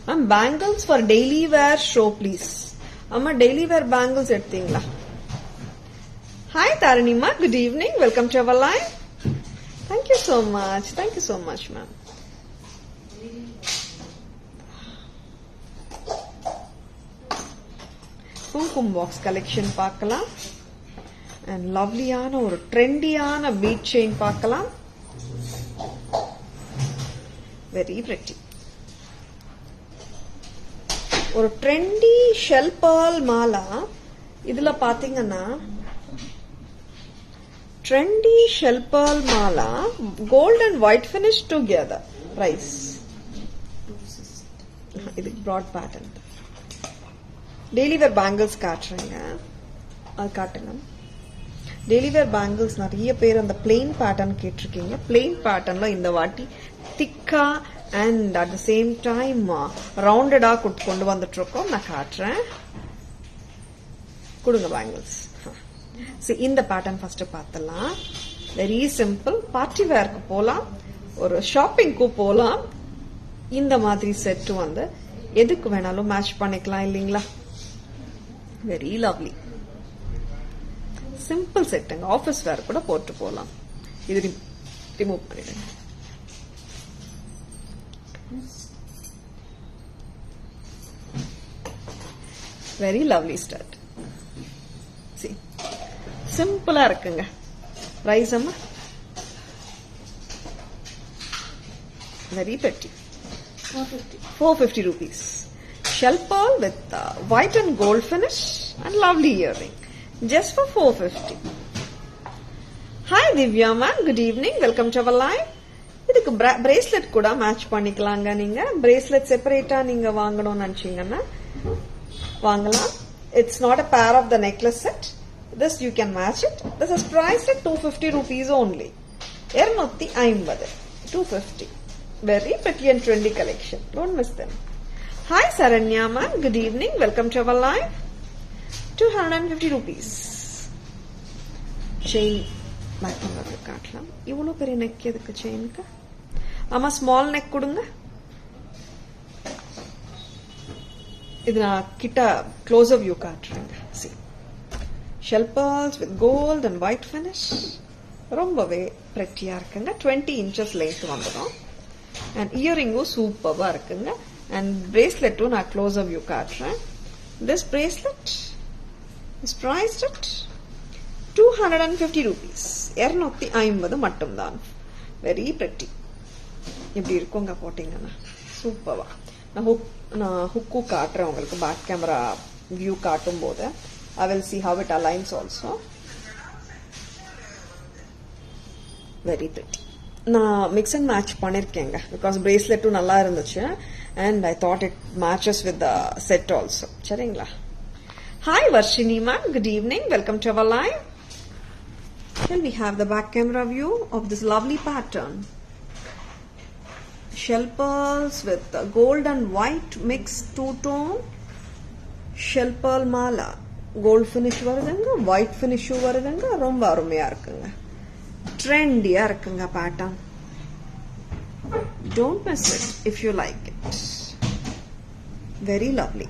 Ma'am, bangles for daily wear show please. Amma daily wear bangles எடுத்தீங்களா? Hi Taranima, good evening. Welcome to our live. Thank you so much. Thank you so much, ma'am. Kumkum box collection பார்க்கலாம். And lovelyயான ஒரு trendyயான bead chain பார்க்கலாம். Very pretty. ஒரு trendy shell ball mala. இதுல பாத்தீங்கன்னா trendy shell ball mala, gold and white finish together. Price இது broad pattern. Daily wear bangles காட்டுறேங்க, அது காட்டுங்க. டெய்லி வேர் பேங்கிள்ஸ் நிறைய பேர் அந்த பிளெயின் பேட்டர்ன் கேட்டிருக்கீங்க. பிளெயின் பேட்டர்ன்ல இந்த வாட்டி திக்கா and at the same time rounded கொண்டு வந்துட்டு இருக்கோம். நான் காட்டுறேன், கொடுங்க பேங்கிள்ஸ். இந்த பேட்டர்ன் ஃபர்ஸ்ட் பார்த்தலாம். Very simple. பார்ட்டி வேர்க்கு போலாம், ஒரு ஷாப்பிங்க்கு போலாம். இந்த மாதிரி செட் வந்து எதுக்கு வேணாலும் மேட்ச் பண்ணிக்கலாம் இல்லீங்களா? வெரி லவ்லி சிம்பிள் செட்டுங்க. ஆஃபீஸ் வேர் கூட போட்டு போலாம். இது ரிமூவ் பண்ணிடுங்க. Very lovely stud. See, simple இருக்குங்க. Price amma very pretty. 450 rupees. Shell pearl with white and gold finish and lovely earring. Just for 450. Hi Divya ma'am, good evening. Welcome to our live. இதுக்கு bracelet கூட match பண்ணிக்கலாங்க. நீங்க bracelet செப்பரேட்டா நீங்க வாங்கணும்னு நினைச்சீங்கன்னா வாங்கலாம். It's not a pair of the necklace set. This you can match it. This is priced at 250 rupees only. 250. 250. Very pretty and trendy collection. Don't miss them. Hi Saranya ma'am, good evening. Welcome to our live. 250 rupees. Chain back பண்றது காட்டலாம். இவ்வளவு பெரிய neck எதுக்கு செயினுக்கு? ஆமா, small neck கொடுங்க. இது நான் கிட்ட க்ளோஸர் வியூ காட்டுறேங்க. See, shell pearls with gold and white finish. ரொம்பவே pretty-ஆ இருக்குங்க. 20 inches length வந்துடும். and earring-உம் சூப்பர்வா இருக்குங்க. and bracelet-உம் நான் க்ளோஸர் வியூ காட்டுறேன். this bracelet is priced at 250 rupees. 250 மட்டும்தான். Very pretty. இப்படி இருக்குங்க போட்டீங்கன்னா சூப்பர்வா. நான் ஹுக்கு காட்டுறேன் உங்களுக்கு பேக் கேமரா வியூ காட்டும் போது. I will see how it aligns also. Very pretty. நான் மிக்ஸ் அண்ட் மேட்ச் பண்ணியிருக்கேங்க பிகாஸ் பிரேஸ்லெட்டும் நல்லா இருந்துச்சு and I thought it matches with the set also. சரிங்களா? Hi Varshini ma'am, good evening, welcome to our live. Shall we have the back camera view of this lovely pattern? Shell pearls with gold and white mixed two-tone shell pearl mala. Gold finish varudanga, white finish varudanga, romba arumeya irukanga. Trendy-a irukanga pattern. Don't miss it if you like it. Very lovely.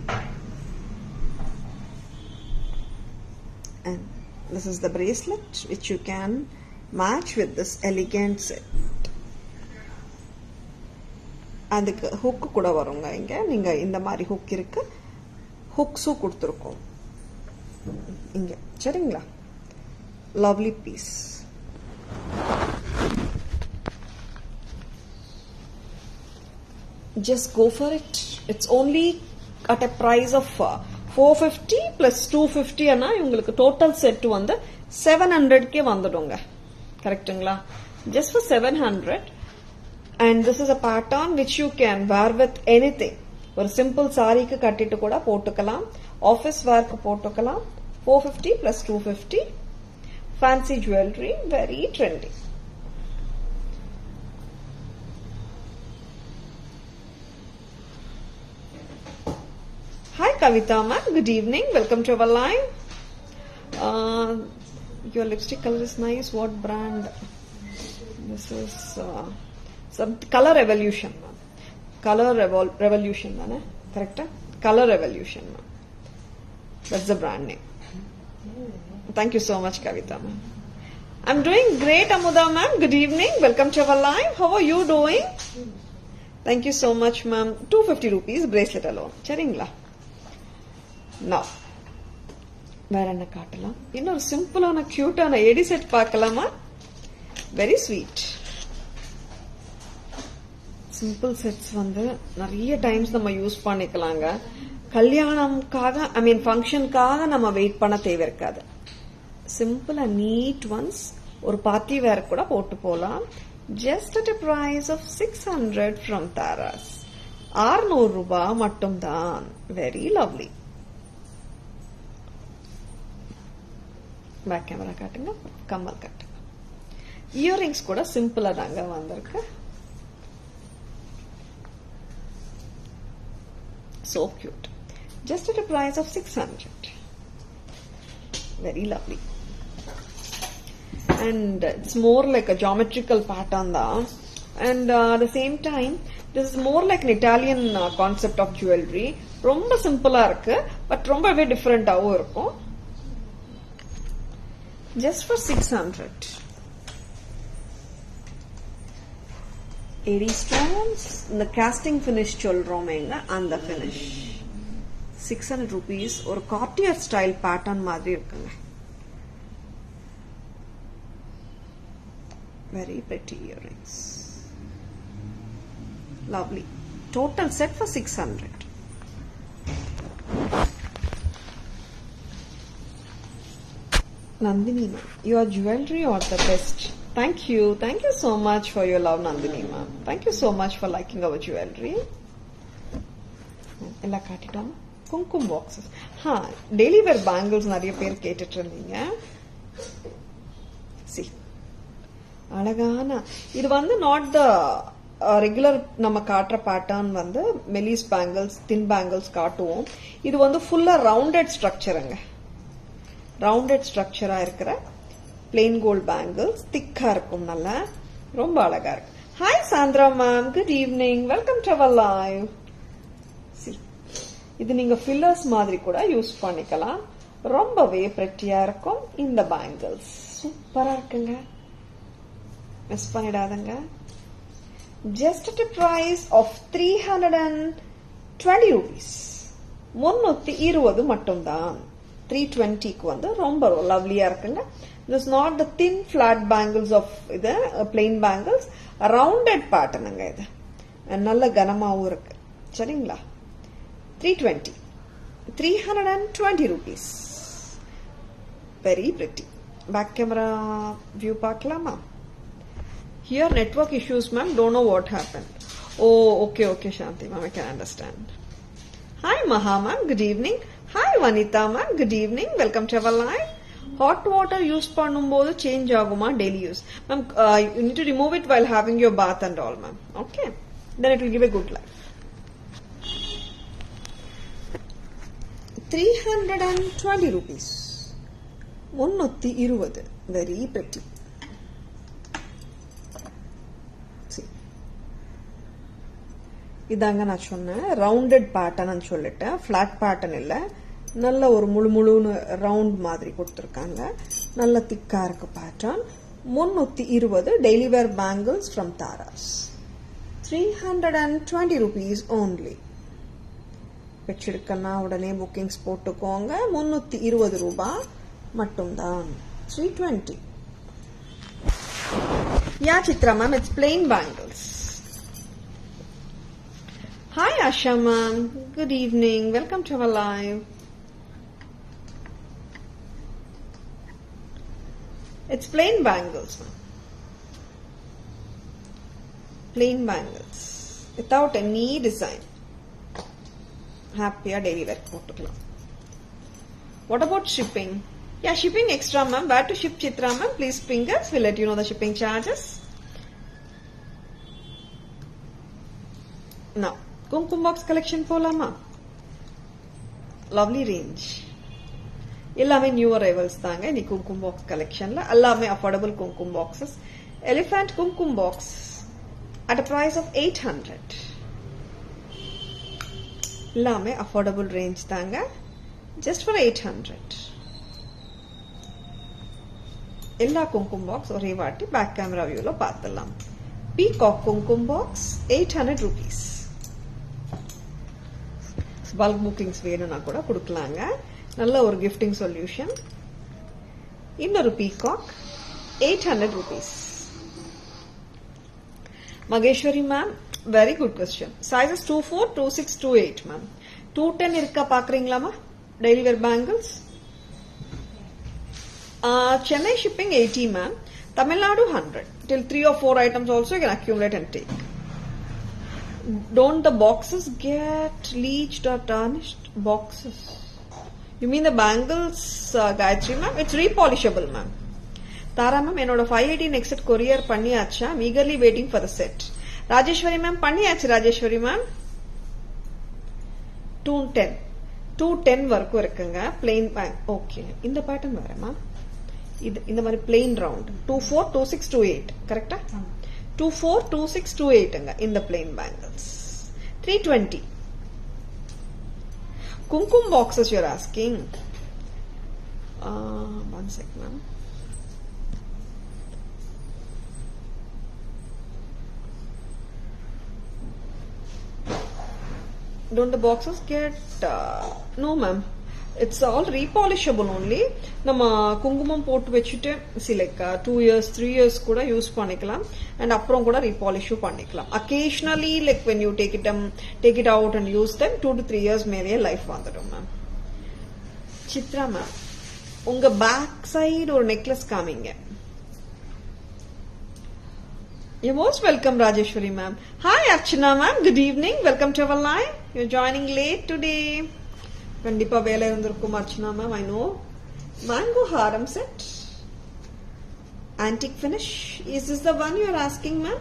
And this is the bracelet which you can match with this elegant set. அதுக்கு hook கூட வருங்க. இங்க நீங்க இந்த மாதிரி hook இருக்கு, ஹுக்ஸும் கொடுத்துருக்கோம் இங்க. சரிங்களா? Lovely piece. Just go for it. It's only at a price of 450 plus 250 ana உங்களுக்கு total set வந்து 700 வந்துடுங்க. கரெக்ட்டுங்களா? Just for 700. And this is a pattern which you can wear with anything. ஒரு simple saree-க்கு கட்டிட்டு கூட போட்டுக்கலாம், office wear-க்கு போட்டுக்கலாம். 450 plus 250. Fancy jewelry, very trendy. Hi Kavita ma'am, good evening, welcome to our live. Your lipstick color is nice. What brand? This is some Color Revolution ma'am. Color Revolution ma'am, correct? Color Revolution ma'am. That's the brand name. Thank you so much Kavita ma'am. I'm doing great Amuda ma'am, good evening, welcome to our live. How are you doing? Thank you so much ma'am. 250 rupees bracelet alone. சரிங்களா? Now வேற என்ன காட்டலாம்? இன்னொரு சிம்பிளான கியூட்டான eddy set பார்க்கலாமா? Very sweet. Simple sets வந்து நிறைய times நம்ம யூஸ் பண்ணிக்கலாங்க. கல்யாணம்காக ஃபங்க்ஷனுக்காக நம்ம வெயிட் பண்ண தேவை இருக்காது. சிம்பிள் அண்ட் நீட் ஒன்ஸ் ஒரு பார்ட்டி வேர் கூட போட்டு போலாம். Just at a price of 600 from Taras. 600 ரூபாய் மட்டும்தான். Very lovely. பேக் கேமரா காட்டுங்க, கம்மல் காட்டுங்க. இயரிங்ஸ் கூட சிம்பிளா தாங்க வந்திருக்கு. So cute. Just at a price of 600. Very lovely. And it's more like a geometrical pattern da. And at the same time, this is more like an Italian concept of jewelry. ரொம்ப சிம்பிளா இருக்கு, but ரொம்பவே டிஃபரெண்டாவும் இருக்கும். Just for 600. 80 stones. இந்த casting finish சொல்றோமேங்க, அந்த finish. 600 rupees. ஒரு Cartier style pattern மாதிரி இருக்குங்க. Very pretty earrings. Lovely. Total set for 600. Nandini ma'am, your jewelry are the best. Thank you so much for your love Nandini ma'am. Thank you so much for liking our jewelry. ella kaatitom kumkum boxes. Daily wear bangles நிறைய பேர் கேட்டுட்டு இருந்தீங்க. See, அழகான இது வந்து not the regular நம்ம காட்டுற pattern வந்து மெலிஸ் பேங்கிள்ஸ், தின் பேங்கிள்ஸ் காட்டுவோம். இது வந்து ஃபுல்லா ரவுண்டட் ஸ்ட்ரக்சருங்க. ரவுண்டட் ஸ்ட்ரக்சரா இருக்கிற பிளெயின் கோல்ட் பேங்கிள்ஸ், திக்கா இருக்கும், நல்லா ரொம்ப அழகா இருக்கு. Hi Sandra ma'am, good evening, welcome to our live. இது நீங்க ஃபில்லர்ஸ் மாதிரி கூட யூஸ் பண்ணிக்கலாம். ரொம்பவே பிரெட்டியா இருக்கும் இந்த பேங்கிள்ஸ். சூப்பரா இருக்குங்க, மிஸ் பண்ணிடாதங்க. Just at a price of 320 rupees. 320 மட்டும்தான். 320க்கு வந்து ரொம்ப லவ்லியா இருக்குங்க. This is not the thin flat bangles of இது plain bangles, rounded patternங்க இது. நல்ல கனமாவும் இருக்கு. சரிங்களா? 320 rupees. Very pretty. Back camera view பார்க்கலாமா? Here network issues, ma'am. Don't know what happened. Oh, okay, Shanti, ma'am. I can understand. Hi, Maha, ma'am. Good evening. Hi, Vanita, ma'am. Good evening. Welcome to our live. Hot water use பண்ணும்போது change ஆகுமா daily use? Ma'am, you need to remove it while having your bath and all, ma'am. Okay. Then it will give a good life. 320 rupees. 320. Very pretty. இதாங்க நான் சொன்னேன் rounded pattern சொல்லிட்டேன் flat pattern இல்ல நல்ல ஒரு முழு round மாதிரி கொடுத்திருக்காங்க நல்ல திக்கா இருக்கு pattern 320 daily wear bangles from Taras 320 rupees only வெச்சிருக்கனா உடனே புக்கிங்ஸ் போட்டுக்கோங்க 320 ரூபாய் மட்டும்தான் 320 Yeah, Chitra ma'am, it's plain bangles. Hi Asha ma'am, good evening, welcome to our live. It's plain bangles ma'am. Plain bangles, without any design. Happy daily wear போட்டுக்கலாம். What about shipping? Yeah, shipping extra ma'am. Where to ship Chitra ma'am? Please ping us. We'll let you know the shipping charges. Now, Kumkum box collection polama. Lovely range. Illame new arrivals thanga in Kumkum box collection la. Allame affordable Kumkum boxes. Elephant Kumkum box at a price of 800. Illame affordable range thanga just for 800. எல்லா குங்குமம் box ஒரே வாட்டி back camera வியூல பார்த்தலாம் peacock குங்குமம் box 800 rupees bulk bookings வேணும்னா கூட கொடுக்கலாங்க நல்ல ஒரு கிஃப்டிங் சொல்யூஷன் இன்னொரு peacock 800 rupees Maheswari ma'am very good question sizes 24 26 28 ma'am 210 இருக்கா பாக்குறீங்களாமா daily wear bangles Chennai shipping 80 ma'am. Tamil Nadu 100. Till 3 or 4 items also you can accumulate and take. Don't the boxes get leached or tarnished? Boxes. You mean the bangles, Gayatri ma'am? It's repolishable ma'am. Tara ma'am, enoda 580 next courier panniyacha. I'm eagerly waiting for the set. Rajeshwari ma'am, panniyacha Rajeshwari ma'am. 210. 210 வரைக்கும் இருக்குங்க plain bang. Okay. இந்த pattern வரமா? இந்த மாதிரி plain round 24 26 28 கரெக்ட்டா 24 26 28 ங்க இந்த plain bangles 320 kumkum boxes you're asking one sec ma'am don't the boxes get no ma'am it's all repolishable only நம்ம குங்குமம் போட்டு வச்சிட்டு like 2 years 3 years கூட யூஸ் பண்ணிக்கலாம் and அப்புறம் கூட repolish பண்ணிக்கலாம் occasionally like when you take it out and use them 2 to 3 years மேலயே லைஃப் வந்துடும் மேம் சித்ரா மேம் உங்க பேக் சைடு ஒரு நெக்லஸ் காமிங்க You're most welcome Rajeshwari ma'am Hi Archana ma'am good evening welcome to our live you're joining late today கண்டிப்பா வேலை இருந்திருக்கும் Archana ma'am I know mango haram set antique finish is this the one you are asking ma'am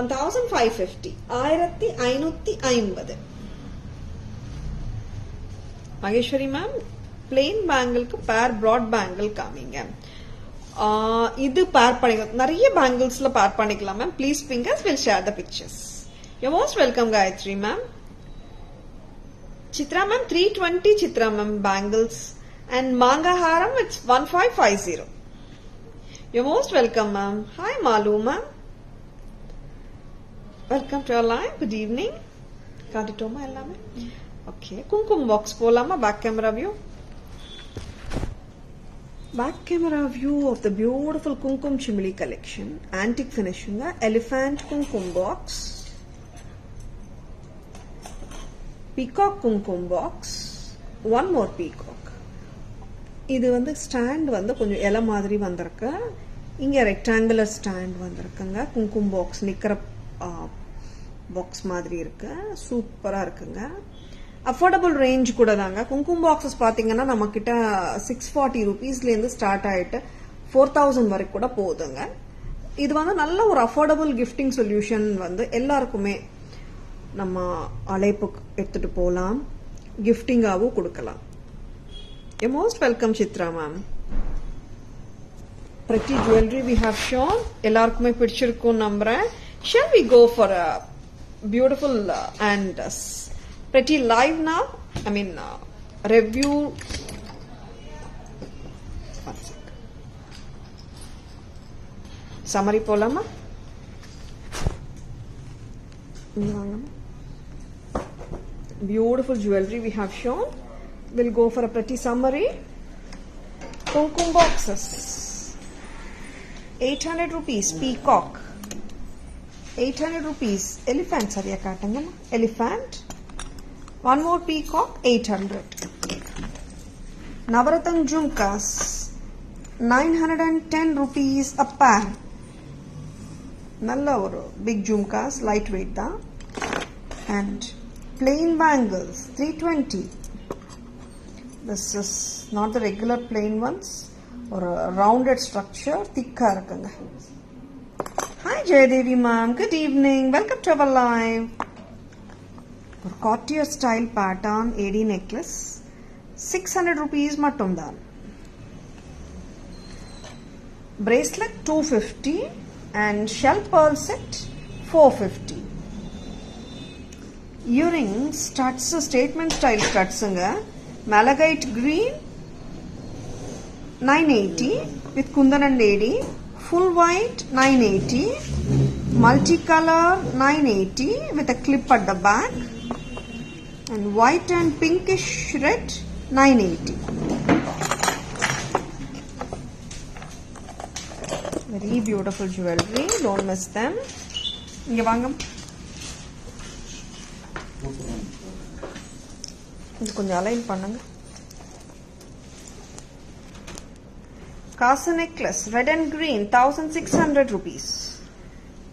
1550 1550 Maheswari ma'am plain bangle க்கு பேர் broad bangle காமிங்க இது பேர் பண்ணிக்கலாம் நிறைய பேங்கிள்ஸ்ல பேர் பண்ணிக்கலாம் ma'am please fingers will share the pictures you're most welcome Gayatri ma'am Chitra ma'am 320 Chitra ma'am bangles and manga haram it's 1550 you're most welcome ma'am hi Malu ma'am welcome to our live good evening காட்டிட்டோமா எல்லாமே okay kumkum box போலாமா back camera view of the beautiful kumkum chimli collection antique finishing elephant kumkum box peacock kumkum box one more peacock இது வந்து stand வந்து கொஞ்சம் இலை மாதிரி வந்திருக்கு இங்கே ரெக்டாங்குலர் ஸ்டாண்ட் வந்திருக்குங்க. குங்குமம் பாக்ஸ் நிற்கிற பாக்ஸ் மாதிரி இருக்கு. சூப்பராக இருக்குங்க. அஃபோர்டபுள் ரேஞ்ச் கூட தாங்க. குங்குமம் பாக்ஸஸ் பார்த்தீங்கன்னா நம்ம கிட்ட 640 rupeesலேருந்து ஸ்டார்ட் ஆகிட்டு 4000 வரைக்கும் கூட போகுதுங்க. இது வந்து நல்ல ஒரு அஃபோர்டபுள் கிஃப்டிங் சொல்யூஷன். வந்து எல்லாருக்குமே நம்ம அழைப்புக்கு எடுத்துட்டு போகலாம், கிஃப்டிங்காகவும் கொடுக்கலாம். You most welcome Chitra ma'am. pretty jewelry we have shown. எல்லாருக்குமே பிடிச்சிருக்கும் நம்புறேன். Shall we go for a beautiful and pretty live now? I mean review. Summary போலாமா? Beautiful jewelry we have shown. We'll go for a pretty summary. Kumkum boxes. 800 rupees peacock. 800 rupees elephant. Sariya kaatanga elephant. One more peacock 800. Navaratna jhumkas 910 rupees a pair. Nalla oru big jhumkas, lightweight da. And plain bangles 320. This is not the regular plain ones, or a rounded structure, thicker irukanga. Hi Jayadevi ma'am, good evening, welcome to our live. Or courtier style pattern AD necklace 600 rupees mattum dhaan. Bracelet 250 and shell pearl set 450. Earrings studs, statement style studs nga. Malachite green 980 with kundan and lady. Full white 980. Multicolor 980 with a clip at the back. And white and pinkish red 980. Very beautiful jewelry. Don't miss them. Inga vaanga. இது கொஞ்சம் align பண்ணுங்க. Kasa necklace red and green 1600 rupees.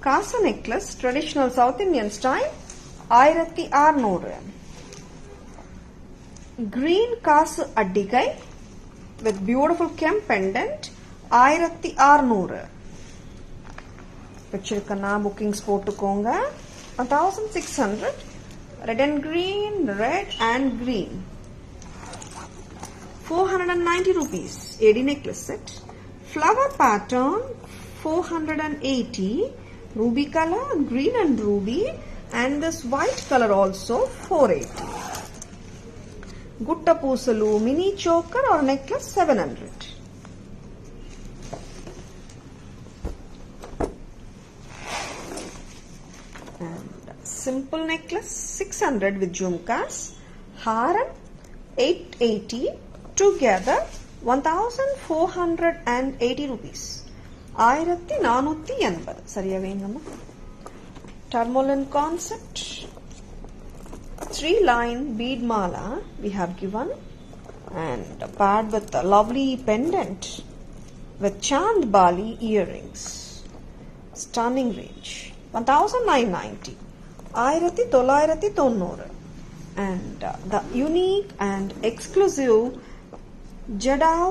Kasa necklace traditional South Indian style 1600. Green kasu addigai with beautiful kem pendant 1600. Pichirukana bookings போட்டுக்கோங்க. 1600. Red and green, red and green. 490 rupees. AD necklace set. Flower pattern 480. Ruby color, green and ruby. And this white color also 480. Gutta Pusalu mini choker or necklace 700. Simple necklace 600 with jhumkas. Haram 880. Together 1480 rupees. 1480. Sariya vengama. Tourmaline concept. 3-line bead mala we have given, and paired with a lovely pendant with Chand Bali earrings. Stunning range. 1990. 1990. And the unique and exclusive Jadao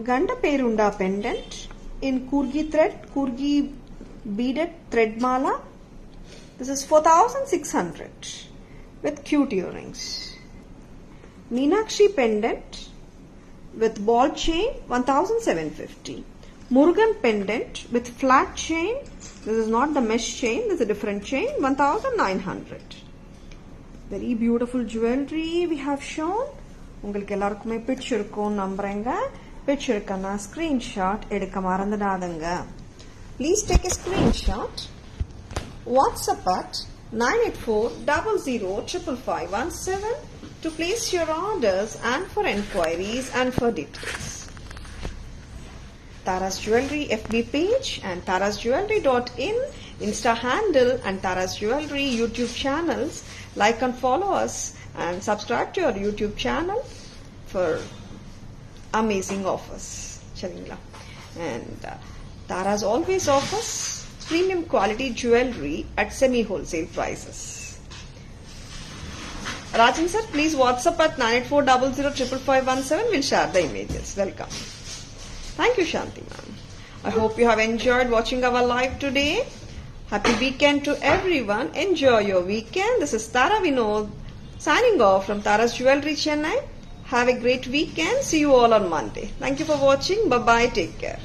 Ganda Perunda pendant in Kurgi thread, Kurgi beaded thread mala. This is 4600 with cute earrings. Meenakshi pendant with ball chain 1750. Murugan pendant with flat chain. This is not the mesh chain, this is a different chain. 1900. Very beautiful jewelry we have shown. உங்களுக்கு எல்லாருக்குமே பிடிச்சிருக்கும் நம்புறேங்க. பிடிச்சிருக்கனா screenshot எடுக்க மறந்துடாதங்க. Please take a screenshot. WhatsApp at 9840055517 to place your orders and for enquiries and for details. Tara's Jewelry FB page and tarasjewelry.in Insta handle and Tara's Jewelry YouTube channels. Like and follow us and subscribe to our YouTube channel for amazing offers. And Tara's always offers premium quality jewelry at semi-wholesale prices. Rajan sir, please WhatsApp at 984005517. We'll share the images. Welcome. Thank you, Shanti ma'am. I hope you have enjoyed watching our live today. Happy weekend to everyone. Enjoy your weekend. This is Tara Vinod signing off from Tara's Jewelry, Chennai. Have a great weekend. See you all on Monday. Thank you for watching. Bye-bye. Take care.